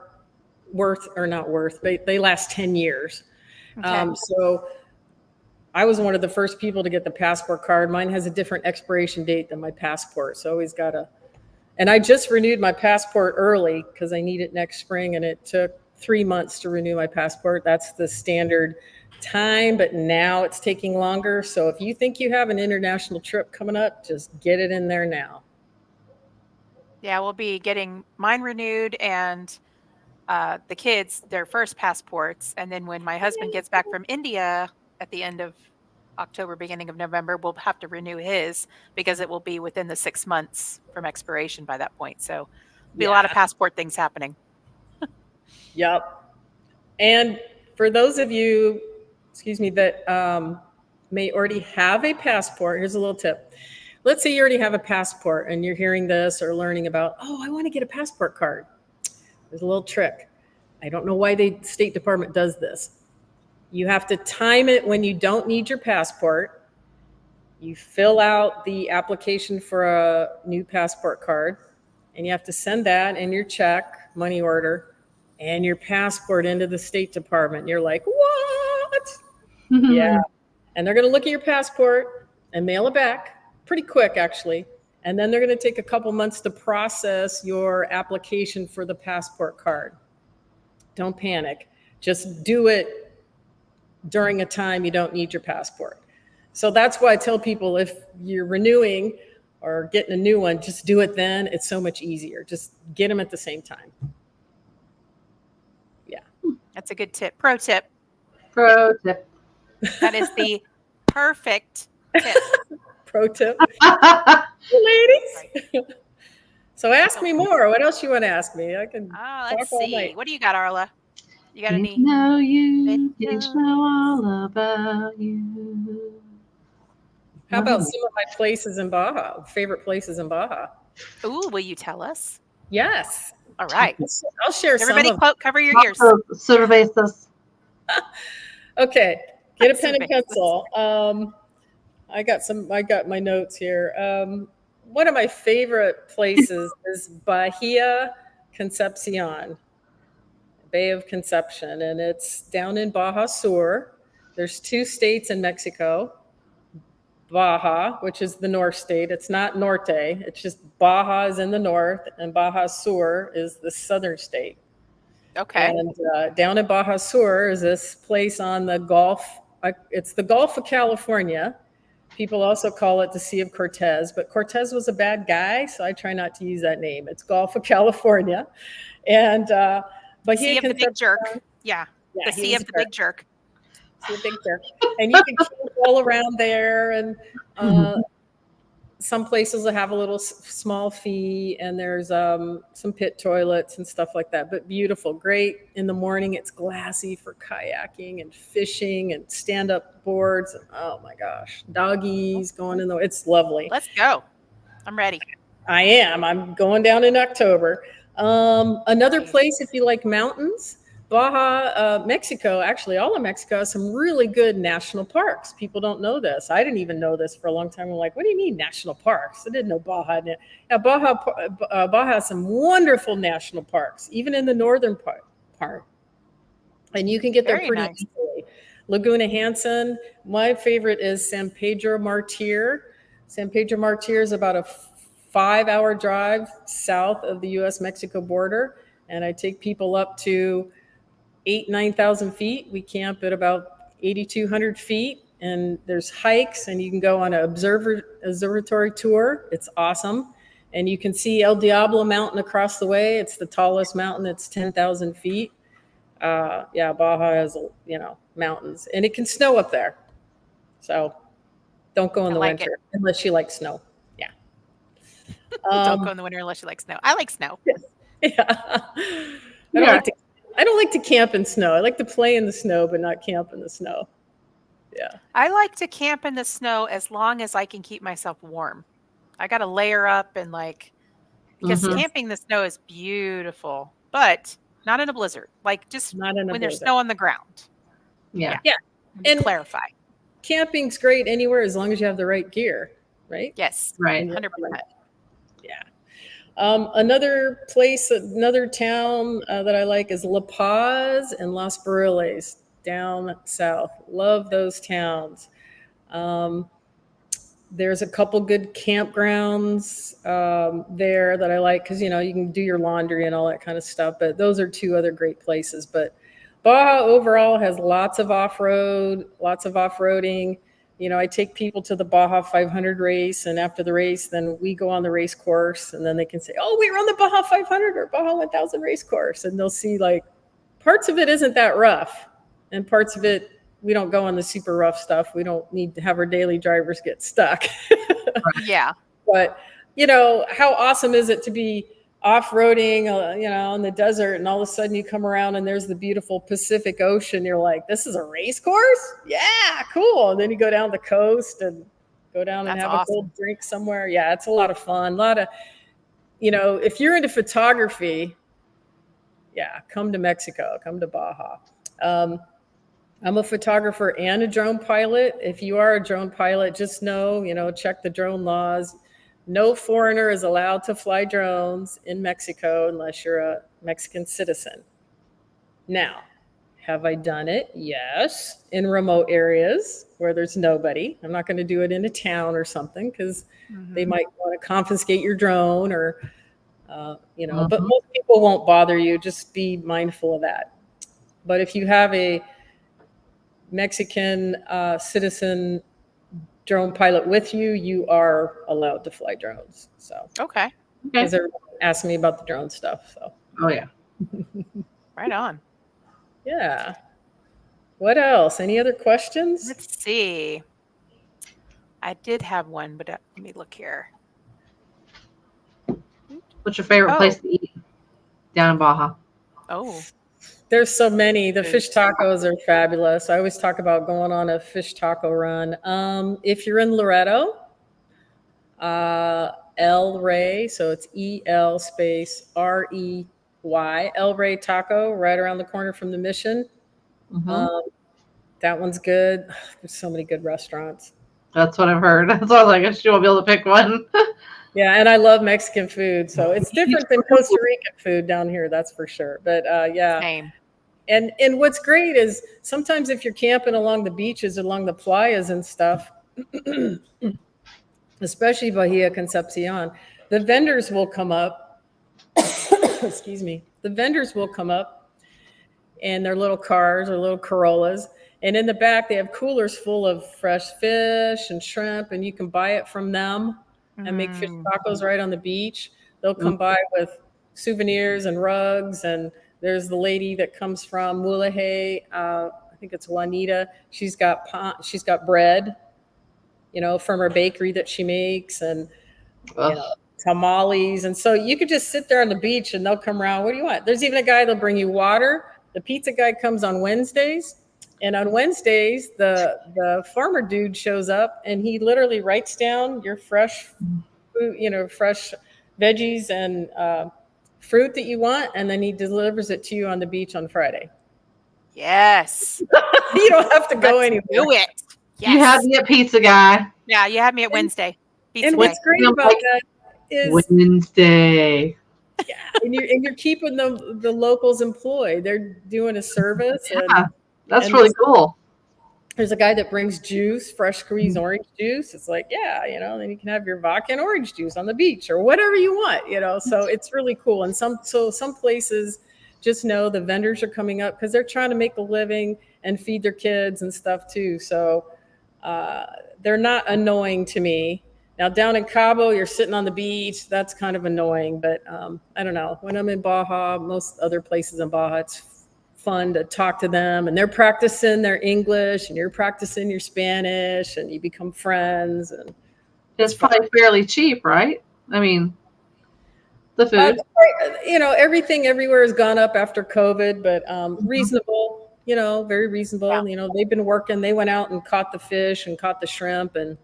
worth or not worth. They last 10 years. Okay. So I was one of the first people to get the passport card. Mine has a different expiration date than my passport. So always and I just renewed my passport early because I need it next spring. And it took 3 months to renew my passport. That's the standard time, but now it's taking longer. So if you think you have an international trip coming up, just get it in there now. Yeah, we'll be getting mine renewed and the kids their first passports. And then when my husband gets back from India at the end of October, beginning of November, we'll have to renew his because it will be within the 6 months from expiration by that point. So there'll be a lot of passport things happening. Yep. And for those of you, that may already have a passport, here's a little tip. Let's say you already have a passport and you're hearing this or learning about, I want to get a passport card. There's a little trick. I don't know why the State Department does this. You have to time it when you don't need your passport. You fill out the application for a new passport card, and you have to send that and your check, money order, and your passport into the State Department. You're like, what? Yeah. And they're going to look at your passport and mail it back pretty quick, actually. And then they're going to take a couple months to process your application for the passport card. Don't panic. Just do it during a time you don't need your passport. So that's why I tell people if you're renewing or getting a new one, just do it then. It's so much easier. Just get them at the same time. Yeah. That's a good tip. Pro tip. That is the perfect tip. Pro tip. Ladies. So ask me more. What else you want to ask me? I can let's see. What do you got, Arla? You got Getting any? to know you, Getting getting to to know all about you. How about some of my places in Baja? Favorite places in Baja? Ooh, will you tell us? Yes. All right. I'll share some Everybody, of. cover your ears. Cervezas. Okay, get a pen and Cervezas. pencil. I got my notes here. One of my favorite places is Bahia Concepcion, Bay of Conception, and it's down in Baja Sur. There's 2 states in Mexico. Baja, which is the north state. It's not Norte. It's just Baja is in the north, and Baja Sur is the southern state. Okay. And down in Baja Sur is this place on the Gulf. It's the Gulf of California. People also call it the Sea of Cortez, but Cortez was a bad guy, so I try not to use that name. It's Gulf of California. And Sea of the Big Jerk. Yeah. The Sea of the Big Jerk. Sea of Big Jerk. And you can camp all around there, and some places will have a little small fee, and there's some pit toilets and stuff like that, but beautiful, great. In the morning, it's glassy for kayaking and fishing and stand-up boards. Oh my gosh, doggies going in it's lovely. Let's go. I'm ready. I'm going down in October. Another place, if you like mountains, Baja, Mexico, actually all of Mexico has some really good national parks. People don't know this. I didn't even know this for a long time. I'm like, what do you mean national parks? I didn't know Baja. Yeah, Baja has some wonderful national parks, even in the northern part. And you can get there pretty easily. Laguna Hansen. My favorite is San Pedro Martir. San Pedro Martir is about a 5-hour drive south of the U.S.-Mexico border. And I take people up to 9,000 feet. We camp at about 8,200 feet, and there's hikes, and you can go on an observatory tour. It's awesome. And you can see El Diablo Mountain across the way. It's the tallest mountain. It's 10,000 feet. Baja has, mountains, and it can snow up there. So don't go in the winter unless you like snow. Yeah. Don't go in the winter unless you like snow. I like snow. Yeah. I don't like to camp in snow. I like to play in the snow, but not camp in the snow. Yeah. I like to camp in the snow as long as I can keep myself warm. I got to layer up and because camping in the snow is beautiful, but not in a blizzard. Like just when there's snow on the ground. Yeah. And clarify. Camping's great anywhere as long as you have the right gear, right? Yes. Right. 100%. Yeah. Another town that I like is La Paz and Los Barriles down south. Love those towns. There's a couple good campgrounds there that I like because, you can do your laundry and all that kind of stuff. But those are 2 other great places. But Baja overall has lots of off-roading. I take people to the Baja 500 race, and after the race, then we go on the race course, and then they can say, oh, we were on the Baja 500 or Baja 1000 race course. And they'll see parts of it isn't that rough, and parts of it, we don't go on the super rough stuff. We don't need to have our daily drivers get stuck. Yeah. But, how awesome is it to be off-roading, in the desert, and all of a sudden you come around and there's the beautiful Pacific Ocean. You're like, this is a race course? Yeah, cool. And then you go down the coast and go down and have a cold drink somewhere. Yeah, it's a lot of fun. A lot of, if you're into photography, come to Mexico, come to Baja. I'm a photographer and a drone pilot. If you are a drone pilot, just know, check the drone laws. No foreigner is allowed to fly drones in Mexico unless you're a Mexican citizen. Now, have I done it? Yes, in remote areas where there's nobody. I'm not going to do it in a town or something because they might want to confiscate your drone or, but most people won't bother you. Just be mindful of that. But if you have a Mexican citizen drone pilot with you, you are allowed to fly drones. So okay, because everyone asked me about the drone stuff. So right on. Yeah. What else? Any other questions? Let's see. I did have one, but let me look here. What's your favorite place to eat down in Baja? Oh, There's so many. The fish tacos are fabulous. I always talk about going on a fish taco run. If you're in Loretto, El Rey, so it's EL space REY, El Rey Taco, right around the corner from the Mission. That one's good. There's so many good restaurants. That's what I've heard. So I was like, I guess you won't be able to pick one. Yeah, and I love Mexican food, so it's different than Costa Rican food down here, that's for sure. But yeah. Same. And what's great is sometimes if you're camping along the beaches, along the playas and stuff, especially Bahia Concepcion, the vendors will come up. Excuse me. The vendors will come up in their little cars or little Corollas. And in the back, they have coolers full of fresh fish and shrimp, and you can buy it from them and make fish tacos right on the beach. They'll come by with souvenirs and rugs. And there's the lady that comes from Mulegé. I think it's Juanita. She's got bread, from her bakery that she makes, and tamales. And so you could just sit there on the beach and they'll come around. What do you want? There's even a guy that'll bring you water. The pizza guy comes on Wednesdays. And on Wednesdays, the farmer dude shows up and he literally writes down your fresh food, fresh veggies and fruit that you want, and then he delivers it to you on the beach on Friday. Yes. You don't have to go anywhere. Do it. Yes. You had me at pizza guy. Yeah, you had me at Wednesday. And what's great about that is Wednesday. Yeah, and you're keeping the locals employed. They're doing a service. Yeah, that's really cool. There's a guy that brings juice, fresh squeezed orange juice. It's like, then you can have your vodka and orange juice on the beach or whatever you want, So it's really cool. And some places just know the vendors are coming up because they're trying to make a living and feed their kids and stuff too. So they're not annoying to me. Now down in Cabo, you're sitting on the beach. That's kind of annoying, but I don't know. When I'm in Baja, most other places in Baja, it's fun to talk to them, and they're practicing their English and you're practicing your Spanish and you become friends. And it's probably fairly cheap, right? I mean, the food. Everything everywhere has gone up after COVID, but reasonable, very reasonable. Yeah. They've been working. They went out and caught the fish and caught the shrimp, and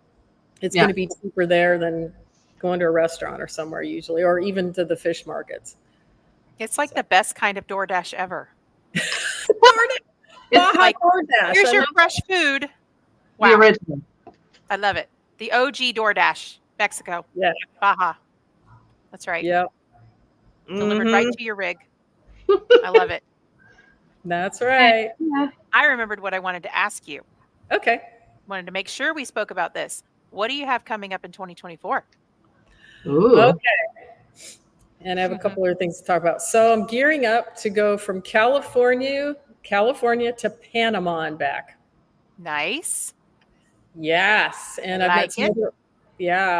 it's going to be cheaper there than going to a restaurant or somewhere usually, or even to the fish markets. It's like the best kind of DoorDash ever. It's like DoorDash. Here's your fresh food. Wow. The original. I love it. The OG DoorDash, Mexico. Yeah. Baja. That's right. Yep. Delivered right to your rig. I love it. That's right. I remembered what I wanted to ask you. Okay. Wanted to make sure we spoke about this. What do you have coming up in 2024? Ooh. Okay. And I have a couple other things to talk about. So I'm gearing up to go from California to Panama and back. Nice. Yes. And I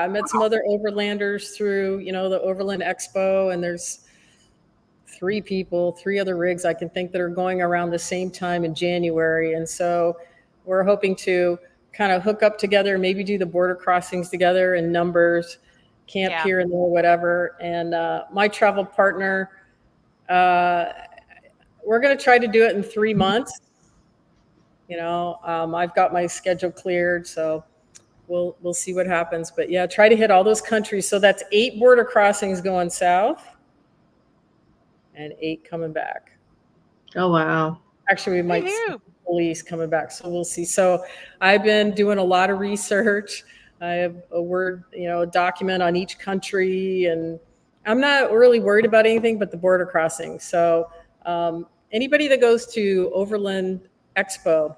met some other overlanders through, the Overland Expo, and there's three other rigs I can think that are going around the same time in January. And so we're hoping to kind of hook up together, maybe do the border crossings together in numbers, camp here and there, whatever. And my travel partner, we're going to try to do it in 3 months. I've got my schedule cleared, so we'll see what happens. But yeah, try to hit all those countries. So that's 8 border crossings going south and 8 coming back. Oh, wow. Actually, we might see police coming back, so we'll see. So I've been doing a lot of research. I have a document on each country, and I'm not really worried about anything but the border crossing. So anybody that goes to Overland Expo,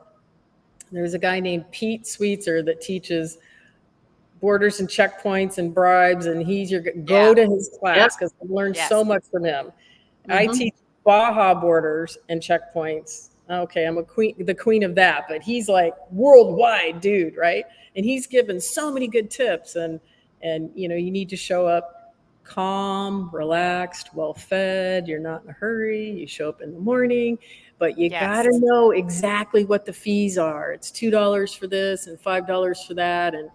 there's a guy named Pete Sweetser that teaches borders and checkpoints and bribes, and go to his class because I've learned so much from him. I teach Baja borders and checkpoints. Okay, I'm the queen of that, but he's like worldwide dude, right? And he's given so many good tips, and you need to show up calm, relaxed, well-fed. You're not in a hurry. You show up in the morning, but you gotta know exactly what the fees are. It's $2 for this and $5 for that, and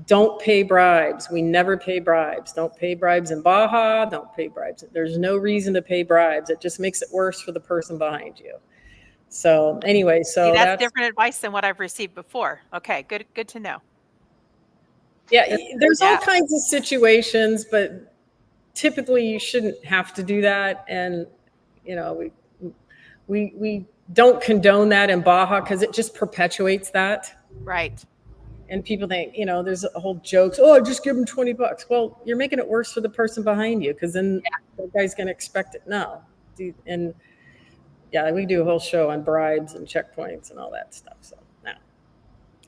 don't pay bribes. We never pay bribes. Don't pay bribes in Baja. Don't pay bribes. There's no reason to pay bribes. It just makes it worse for the person behind you. So anyway, See, that's different advice than what I've received before. Okay, good to know. Yeah, there's all kinds of situations, but typically you shouldn't have to do that. And you know, we don't condone that in Baja because it just perpetuates that. Right. And people think, you know, there's a whole jokes. Oh, just give them $20. Well, you're making it worse for the person behind you because then the guy's going to expect it. No, and yeah, we do a whole show on bribes and checkpoints and all that stuff. So no,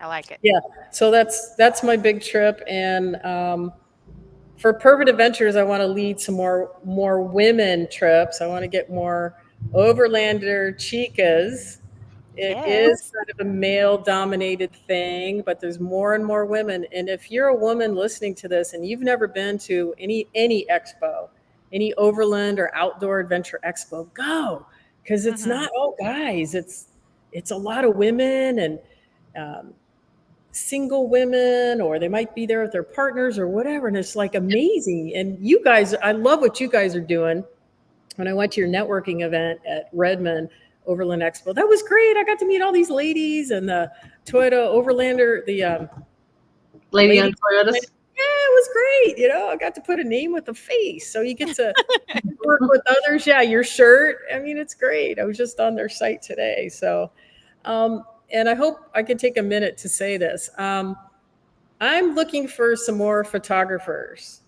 I like it. Yeah, so that's my big trip, and for Perfect Adventures, I want to lead some more women trips. I want to get more overlander chicas. It is kind of a male-dominated thing, but there's more and more women. And if you're a woman listening to this and you've never been to any expo, any overland or outdoor adventure expo, go, because it's not all guys. It's a lot of women and single women, or they might be there with their partners or whatever. And it's like amazing. And you guys, I love what you guys are doing. When I went to your networking event at Redmond Overland Expo, that was great. I got to meet all these ladies and the Toyota Overlander, the lady on Toyotas. Yeah, it was great. You know, I got to put a name with a face. So you get to work with others. Yeah, your shirt. I mean, it's great. I was just on their site today. So, and I hope I can take a minute to say this. I'm looking for some more photographers,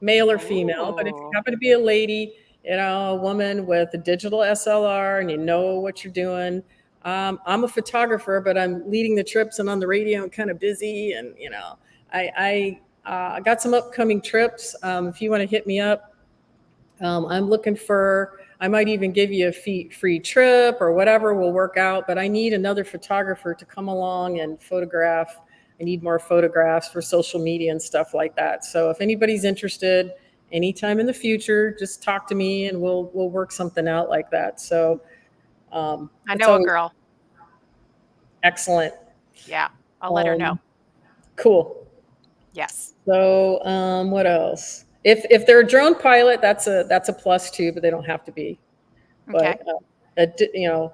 male or female. But if you happen to be a lady, you know, a woman with a digital SLR and you know what you're doing, I'm a photographer, but I'm leading the trips and on the radio and kind of busy. And, you know, I got some upcoming trips. If you want to hit me up, I'm looking for, I might even give you a free trip or whatever will work out, but I need another photographer to come along and photograph. I need more photographs for social media and stuff like that. So if anybody's interested anytime in the future, just talk to me and we'll work something out like that. So I know a girl. Excellent. Yeah, I'll let her know. Cool. Yes. So what else? If they're a drone pilot, that's a plus too, but they don't have to be. Okay. But you know,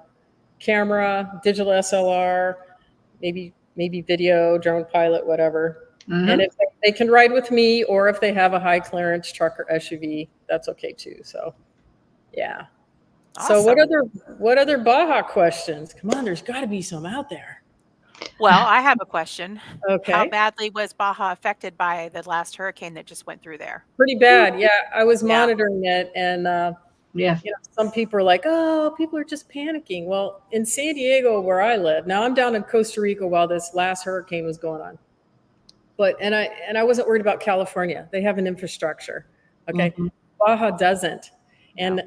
camera, digital SLR, maybe video, drone pilot, whatever. And if they can ride with me, or if they have a high clearance truck or SUV, that's okay too. So, yeah. Awesome. So what other Baja questions? Come on, there's got to be some out there. Well, I have a question. Okay. How badly was Baja affected by the last hurricane that just went through there? Pretty bad. Yeah, I was monitoring it, and you know, some people are like, "Oh, people are just panicking." Well, in San Diego, where I live now, I'm down in Costa Rica while this last hurricane was going on. But and I wasn't worried about California. They have an infrastructure. Okay. Baja doesn't. And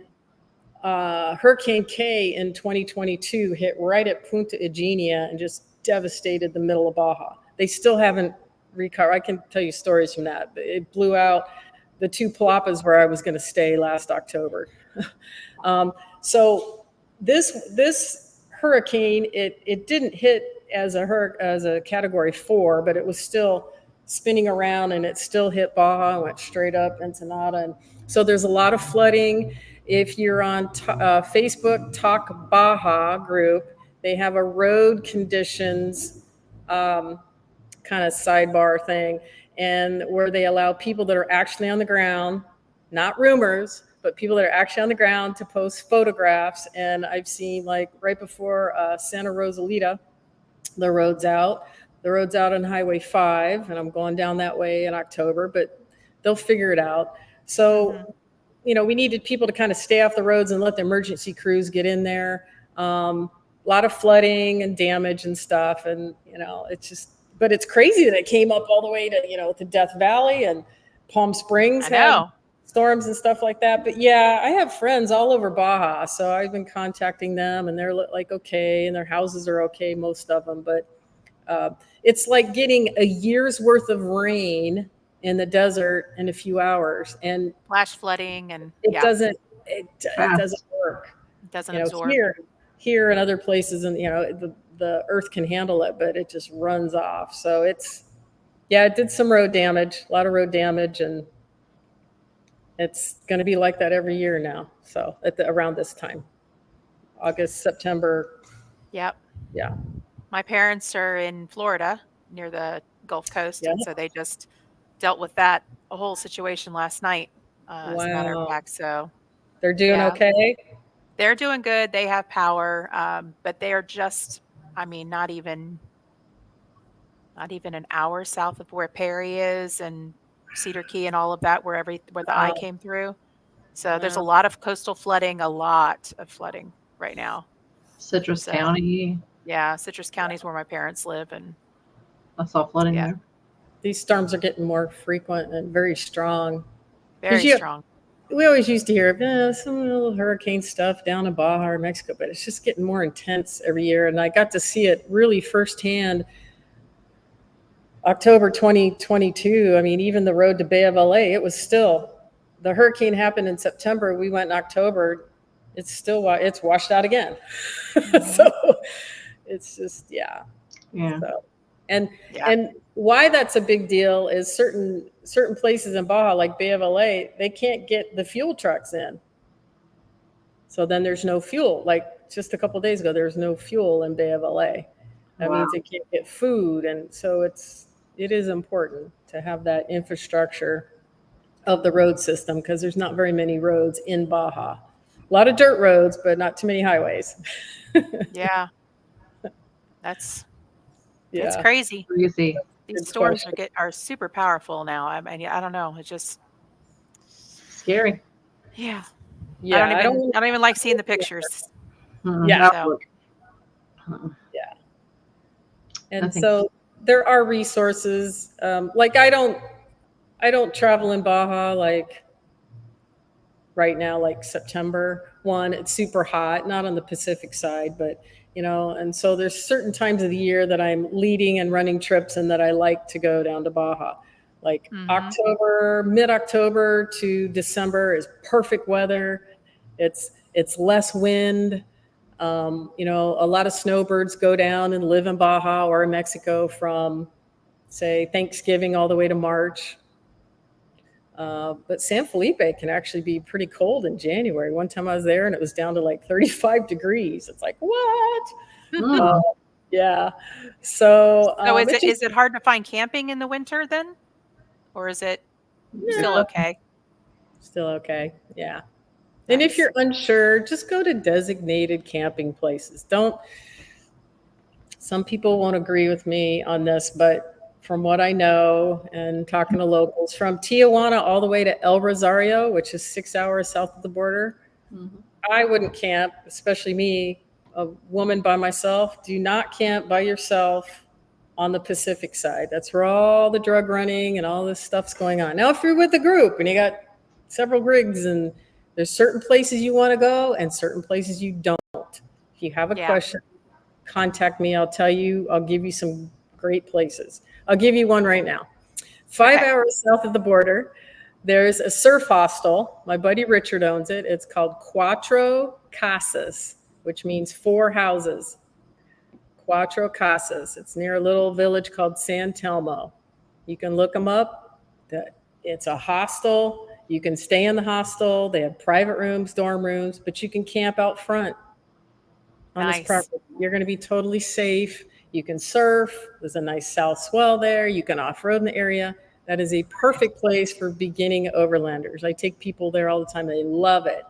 Hurricane K in 2022 hit right at Punta Eugenia and just devastated the middle of Baja. They still haven't recovered. I can tell you stories from that. It blew out the two palapas where I was going to stay last October. So this hurricane, it didn't hit as a Category 4, but it was still spinning around, and it still hit Baja and went straight up Ensenada. And so there's a lot of flooding. If you're on Facebook Talk Baja group, they have a road conditions kind of sidebar thing, and where they allow people that are actually on the ground, not rumors, but people that are actually on the ground to post photographs. And I've seen, like, right before Santa Rosalita, the road's out on Highway 5, and I'm going down that way in October, but they'll figure it out. So, you know, we needed people to kind of stay off the roads and let the emergency crews get in there. A lot of flooding and damage and stuff. And, you know, but it's crazy that it came up all the way to, you know, to Death Valley and Palm Springs. I know. Storms and stuff like that. But yeah, I have friends all over Baja, so I've been contacting them, and they're like, okay, and their houses are okay, most of them. But it's like getting a year's worth of rain in the desert in a few hours, and flash flooding, and it doesn't work. It doesn't absorb. Here and other places, and you know, the earth can handle it, but it just runs off. So Yeah, it did some road damage, a lot of road damage, and it's going to be like that every year now. So around this time, August, September. Yep. Yeah. My parents are in Florida near the Gulf Coast, Yeah. and so they just dealt with that a whole situation last night, as a matter of Wow. fact. So They're doing yeah, okay. they're doing good. They have power, but they are just, I mean, not even an hour south of where Perry is and Cedar Key and all of that, where the eye Wow. came through. So there's a Wow. lot of coastal flooding, a lot of flooding right now. Citrus So County. yeah, Citrus County is where my parents live, and I saw flooding yeah, there. These storms are getting more frequent and very strong. very strong. We always used to hear some little hurricane stuff down in Baja or Mexico, but it's just getting more intense every year. And I got to see it really firsthand October 2022. I mean, even the road to Bay of LA, it was still, the hurricane happened in September. We went in October. It's washed out again. So it's just, yeah. So, and why that's a big deal is certain places in Baja, like Bay of LA, they can't get the fuel trucks in. So then there's no fuel. Like just a couple of days ago, there was no fuel in Bay of LA. That means they can't get food. And so it is important to have that infrastructure of the road system, because there's not very many roads in Baja. A lot of dirt roads, but not too many highways. Yeah. It's crazy. These storms are super powerful now. I mean, I don't know. It's just scary. Yeah. Yeah. I don't even like seeing the pictures. Yeah. So. Yeah. And so there are resources. Like I don't travel in Baja like right now, like September 1, it's super hot, not on the Pacific side, but and so there's certain times of the year that I'm leading and running trips and that I like to go down to Baja. Like mid-October to December is perfect weather. It's less wind. A lot of snowbirds go down and live in Baja or in Mexico from, say, Thanksgiving all the way to March. But San Felipe can actually be pretty cold in January. One time I was there and it was down to like 35 degrees. It's like, what? Yeah. So is it hard to find camping in the winter then? Or is it still okay? Still okay. Yeah. Nice. And if you're unsure, just go to designated camping places. Some people won't agree with me on this, but from what I know and talking to locals, from Tijuana all the way to El Rosario, which is 6 hours south of the border, I wouldn't camp, especially me, a woman by myself. Do not camp by yourself on the Pacific side. That's where all the drug running and all this stuff's going on. Now, if you're with a group and you got several rigs and there's certain places you want to go and certain places you don't. If you have a question, contact me. I'll give you some great places. I'll give you one right now. 5 hours south of the border, there's a surf hostel. My buddy Richard owns it. It's called Cuatro Casas, which means 4 houses. Cuatro Casas. It's near a little village called San Telmo. You can look them up. It's a hostel. You can stay in the hostel. They have private rooms, dorm rooms, but you can camp out front on this property. You're going to be totally safe. You can surf. There's a nice south swell there. You can off-road in the area. That is a perfect place for beginning overlanders. I take people there all the time. They love it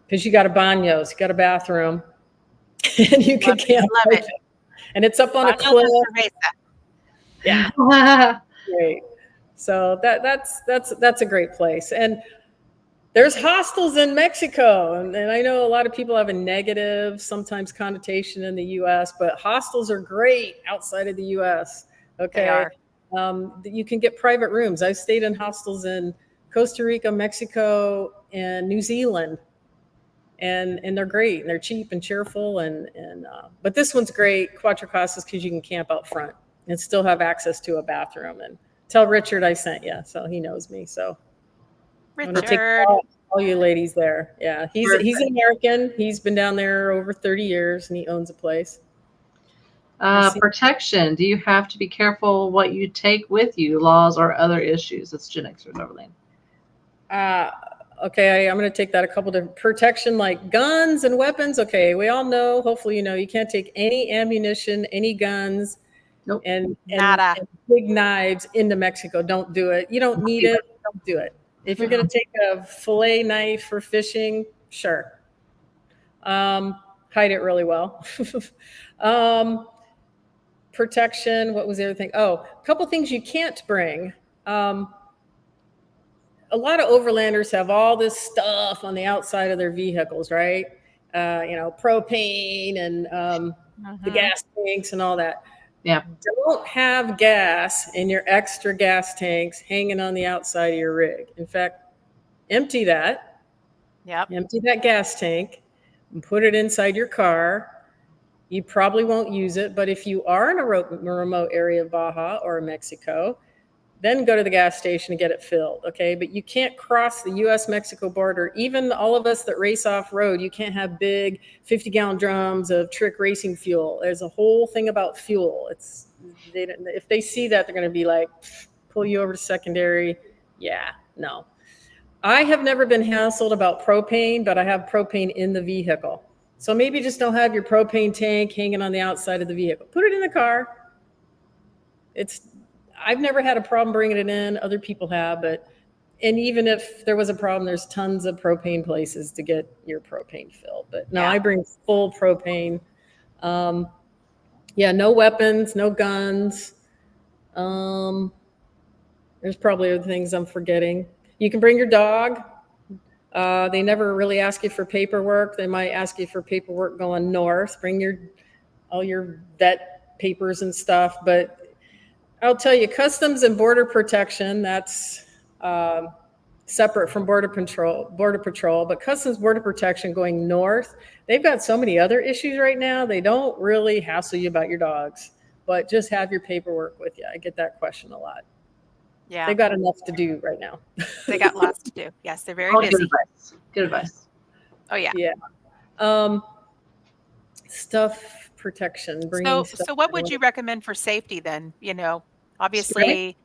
because you got a baños, you got a bathroom, and you can camp. Love it. And it's up on a cliff. Yeah. Great. So that's a great place. And there's hostels in Mexico, and I know a lot of people have a negative, sometimes connotation in the U.S., but hostels are great outside of the U.S. Okay, they are. You can get private rooms. I've stayed in hostels in Costa Rica, Mexico, and New Zealand, and they're great, and they're cheap and cheerful, but this one's great, Cuatro Casas, because you can camp out front and still have access to a bathroom. And tell Richard I sent you, so he knows me. So. Richard. I'm gonna take all you ladies there. Yeah, he's an American. He's been down there over 30 years, and he owns a place. Protection. Do you have to be careful what you take with you? Laws or other issues? That's Gen Xers, Overland. Okay, I'm going to take that a couple different. Protection, like guns and weapons. Okay, we all know, hopefully you know, you can't take any ammunition, any guns, Nope. and big knives into Mexico. Don't do it. You don't need it. Don't do it. If you're going to take a fillet knife for fishing, sure. Hide it really well. Protection. What was the other thing? Oh, a couple things you can't bring. A lot of overlanders have all this stuff on the outside of their vehicles, right? Propane and the gas tanks and all that. Yeah. Don't have gas in your extra gas tanks hanging on the outside of your rig. In fact, empty that. Yep. Empty that gas tank and put it inside your car. You probably won't use it, but if you are in a remote area of Baja or Mexico, then go to the gas station and get it filled, okay? But you can't cross the U.S.-Mexico border. Even all of us that race off-road, you can't have big 50-gallon drums of trick racing fuel. There's a whole thing about fuel. If they see that, they're going to be like, pull you over to secondary. Yeah, no. I have never been hassled about propane, but I have propane in the vehicle. So maybe just don't have your propane tank hanging on the outside of the vehicle. Put it in the car. I've never had a problem bringing it in. Other people have, and even if there was a problem, there's tons of propane places to get your propane filled. But no, I bring full propane. No weapons, no guns. There's probably other things I'm forgetting. You can bring your dog. They never really ask you for paperwork. They might ask you for paperwork going north. Bring all your vet papers and stuff, but I'll tell you, Customs and Border Protection, that's separate from Border Patrol, but Customs Border Protection going north, they've got so many other issues right now. They don't really hassle you about your dogs, but just have your paperwork with you. I get that question a lot. Yeah. They've got enough to do right now. They got lots to do. Yes, they're very busy. Good advice. Oh, yeah. Yeah. Stuff protection. So what would you recommend for safety then? Obviously,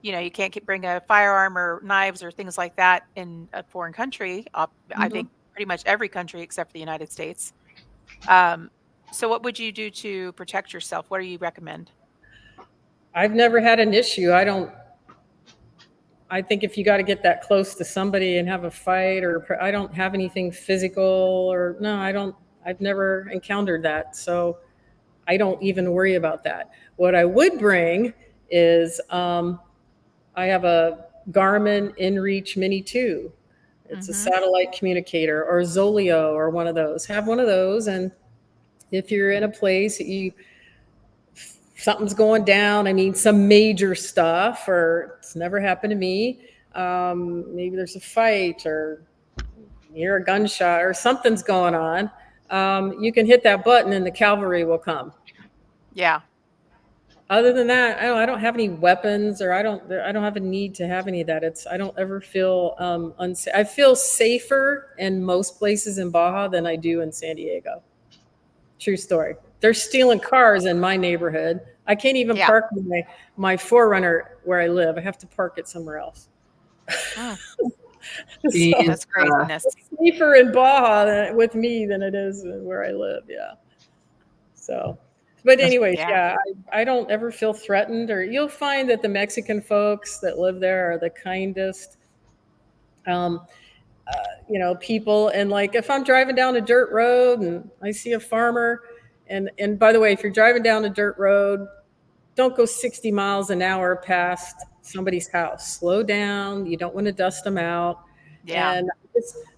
you can't bring a firearm or knives or things like that in a foreign country. I think pretty much every country except for the United States. So what would you do to protect yourself? What do you recommend? I've never had an issue. I think if you got to get that close to somebody and have a fight, or I don't have anything physical, I've never encountered that. So I don't even worry about that. What I would bring is I have a Garmin InReach Mini 2. It's a satellite communicator, or Zoleo, or one of those. Have one of those, and if you're in a place that something's going down, some major stuff, or it's never happened to me, maybe there's a fight or you hear a gunshot or something's going on, you can hit that button and the cavalry will come. Yeah. Other than that, I don't have any weapons, or I don't have a need to have any of that. I don't ever feel unsafe. I feel safer in most places in Baja than I do in San Diego. True story. They're stealing cars in my neighborhood. I can't even park my 4Runner where I live. I have to park it somewhere else. Oh. That's craziness. It's safer in Baja with me than it is where I live. Yeah. So, but anyways, I don't ever feel threatened. Or you'll find that the Mexican folks that live there are the kindest, people. And like if I'm driving down a dirt road and I see a farmer, and by the way, if you're driving down a dirt road, don't go 60 miles an hour past somebody's house. Slow down. You don't want to dust them out. Yeah. And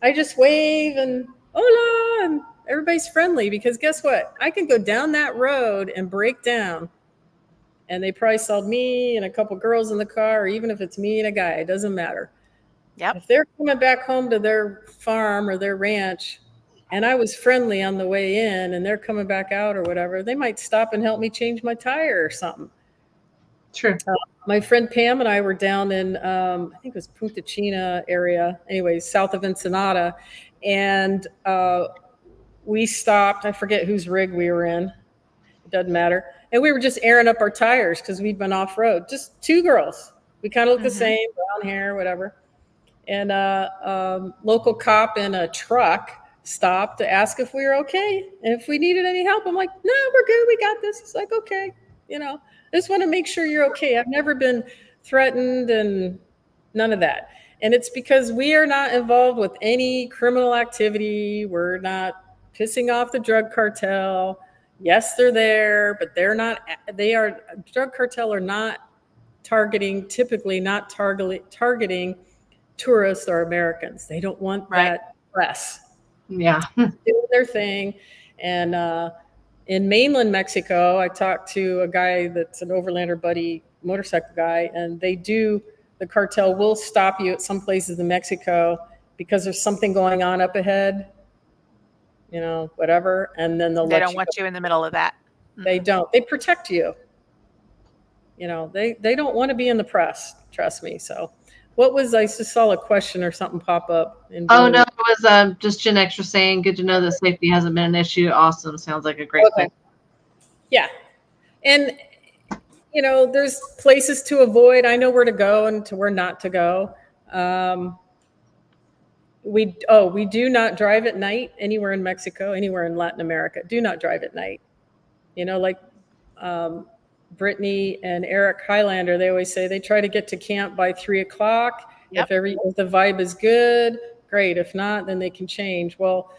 I just wave and hola, and everybody's friendly, because guess what? I can go down that road and break down, and they probably saw me and a couple girls in the car, or even if it's me and a guy, it doesn't matter. Yep. If they're coming back home to their farm or their ranch, and I was friendly on the way in, and they're coming back out or whatever, they might stop and help me change my tire or something. True. My friend Pam and I were down in, I think it was Punta China area, anyways, south of Ensenada. And we stopped, I forget whose rig we were in. It doesn't matter. And we were just airing up our tires because we'd been off road. Just two girls. We kind of look the same, brown hair, whatever. And a local cop in a truck stopped to ask if we were okay and if we needed any help. I'm like, no, we're good. We got this. It's like, okay, I just want to make sure you're okay. I've never been threatened and none of that. And it's because we are not involved with any criminal activity. We're not pissing off the drug cartel. Yes, they're there, but drug cartel are not typically not targeting tourists or Americans. They don't want that press. Yeah. Doing their thing. And in mainland Mexico, I talked to a guy that's an overlander buddy, motorcycle guy, and the cartel will stop you at some places in Mexico because there's something going on up ahead, whatever. And then they don't want you in the middle of that. They don't. They protect you. They don't want to be in the press. Trust me. So I just saw a question or something pop up. No, it was just Gen Extra saying, good to know that safety hasn't been an issue. Awesome. Sounds like a great thing. Yeah. And, there's places to avoid. I know where to go and to where not to go. We do not drive at night anywhere in Mexico, anywhere in Latin America. Do not drive at night. Like Brittany and Eric Highlander, they always say they try to get to camp by 3:00. Yep. If the vibe is good, great. If not, then they can change. Well,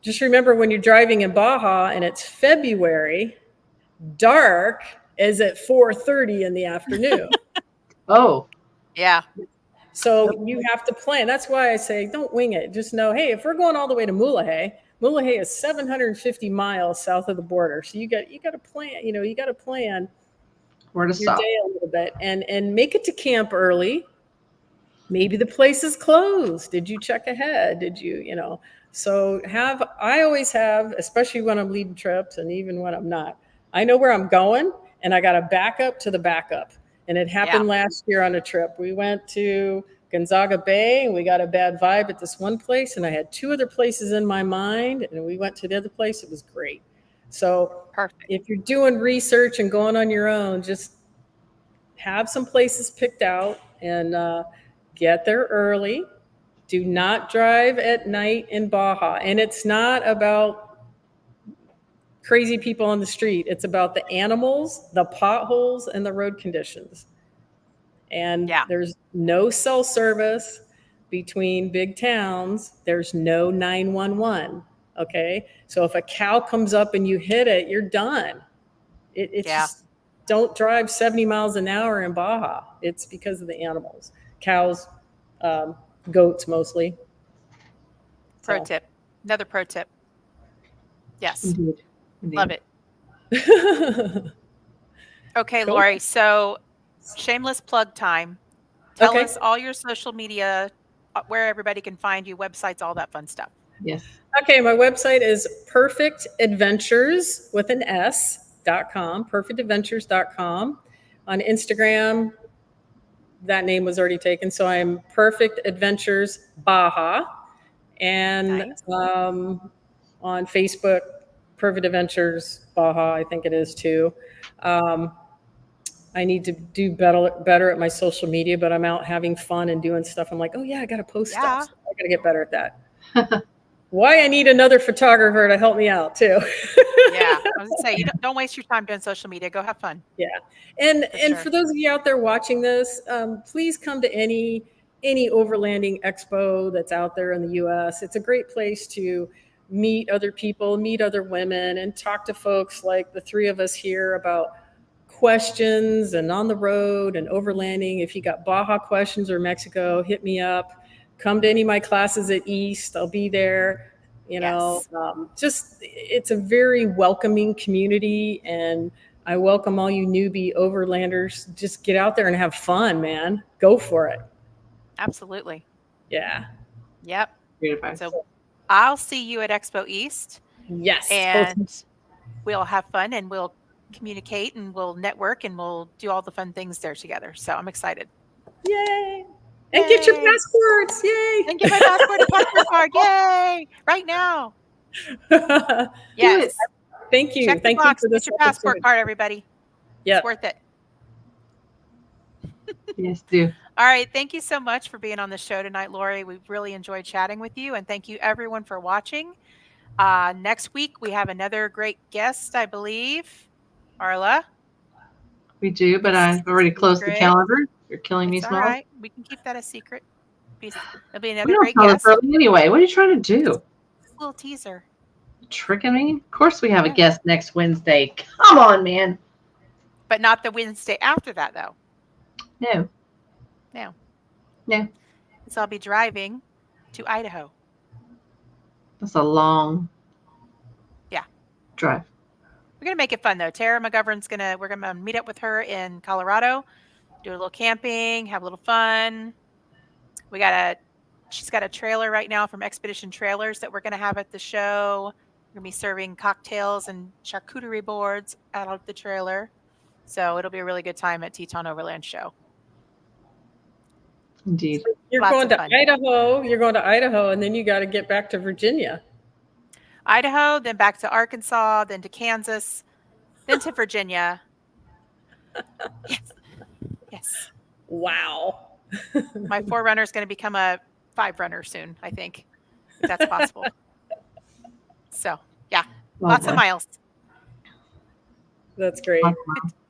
just remember when you're driving in Baja and it's February, dark is at 4:30 in the afternoon. Oh, yeah. So you have to plan. That's why I say don't wing it. Just know, hey, if we're going all the way to Mojave is 750 miles south of the border. So you got to plan. You got to plan where to stop your day a little bit and make it to camp early. Maybe the place is closed. Did you check ahead? Did you, So I always have, especially when I'm leading trips and even when I'm not, I know where I'm going and I got to back up to the backup. And it happened last year on a trip. We went to Gonzaga Bay and we got a bad vibe at this one place. And I had two other places in my mind and we went to the other place. It was great. So perfect. If you're doing research and going on your own, just have some places picked out and get there early. Do not drive at night in Baja. And it's not about crazy people on the street. It's about the animals, the potholes, and the road conditions. And there's no cell service between big towns. There's no 911. Okay. So if a cow comes up and you hit it, you're done. It's just, don't drive 70 miles an hour in Baja. It's because of the animals, cows, goats mostly. Another pro tip. Yes. Indeed. Love it. Okay, cool. Lory. So shameless plug time. Tell us all your social media, where everybody can find you, websites, all that fun stuff. Yes. Okay, my website is perfectadventures with an S.com, perfectadventures.com. On Instagram, that name was already taken, so I'm Perfect Adventures Baja. And on Facebook, Perfect Adventures Baja, I think it is too. I need to do better at my social media, but I'm out having fun and doing stuff. I'm like, oh yeah, I got to post stuff. So I got to get better at that. Why I need another photographer to help me out too. I was gonna say, don't waste your time doing social media. Go have fun. Yeah, and for those of you out there watching this, please come to any overlanding expo that's out there in the U.S. It's a great place to meet other people, meet other women, and talk to folks like the three of us here about questions and on the road and overlanding. If you got Baja questions or Mexico, hit me up. Come to any of my classes at East. I'll be there. Just it's a very welcoming community, and I welcome all you newbie overlanders. Just get out there and have fun, man. Go for it. Absolutely. Yeah. Yep. So I'll see you at Expo East. Yes. And we'll have fun and we'll communicate and we'll network and we'll do all the fun things there together. So I'm excited. Yay. And get your passports. Yay. And get my passport and passport card. Yay. Right now. Yes. Thank you. Check the Thank you box. for this Get your passport opportunity. card, everybody. Yeah. It's worth it. Yes, do. All right. Thank you so much for being on the show tonight, Lory. We've really enjoyed chatting with you. And thank you, everyone, for watching. Next week, we have another great guest, I believe. Arla? We do, but I've already closed the Secret. calendar. You're killing me, It's all Smalls. right. We can keep that a secret. It'll be We another don't great tell us guest. early anyway. What are you trying to do? Just a little teaser. Tricking me? Of course we have a Yeah. guest next Wednesday. Come on, man. But not the Wednesday after that, though. No. No. No. So I'll be driving to Idaho. That's a long drive. We're gonna make it fun though. Tara McGovern's we're gonna meet up with her in Colorado, do a little camping, have a little fun. She's got a trailer right now from Expedition Trailers that we're gonna have at the show. We're gonna be serving cocktails and charcuterie boards out of the trailer. So it'll be a really good time at Teton Overland Show. Indeed. You're going to Idaho, and then you got to get back to Virginia. Idaho, then back to Arkansas, then to Kansas, then to Virginia. Yes. Wow. My 4Runner is going to become a 5Runner soon, I think, if that's possible. So, yeah, lots of miles. That's great.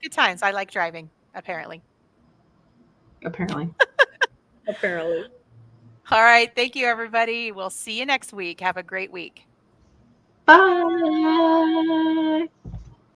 Good times. I like driving, apparently. Apparently. All right. Thank you, everybody. We'll see you next week. Have a great week. Bye.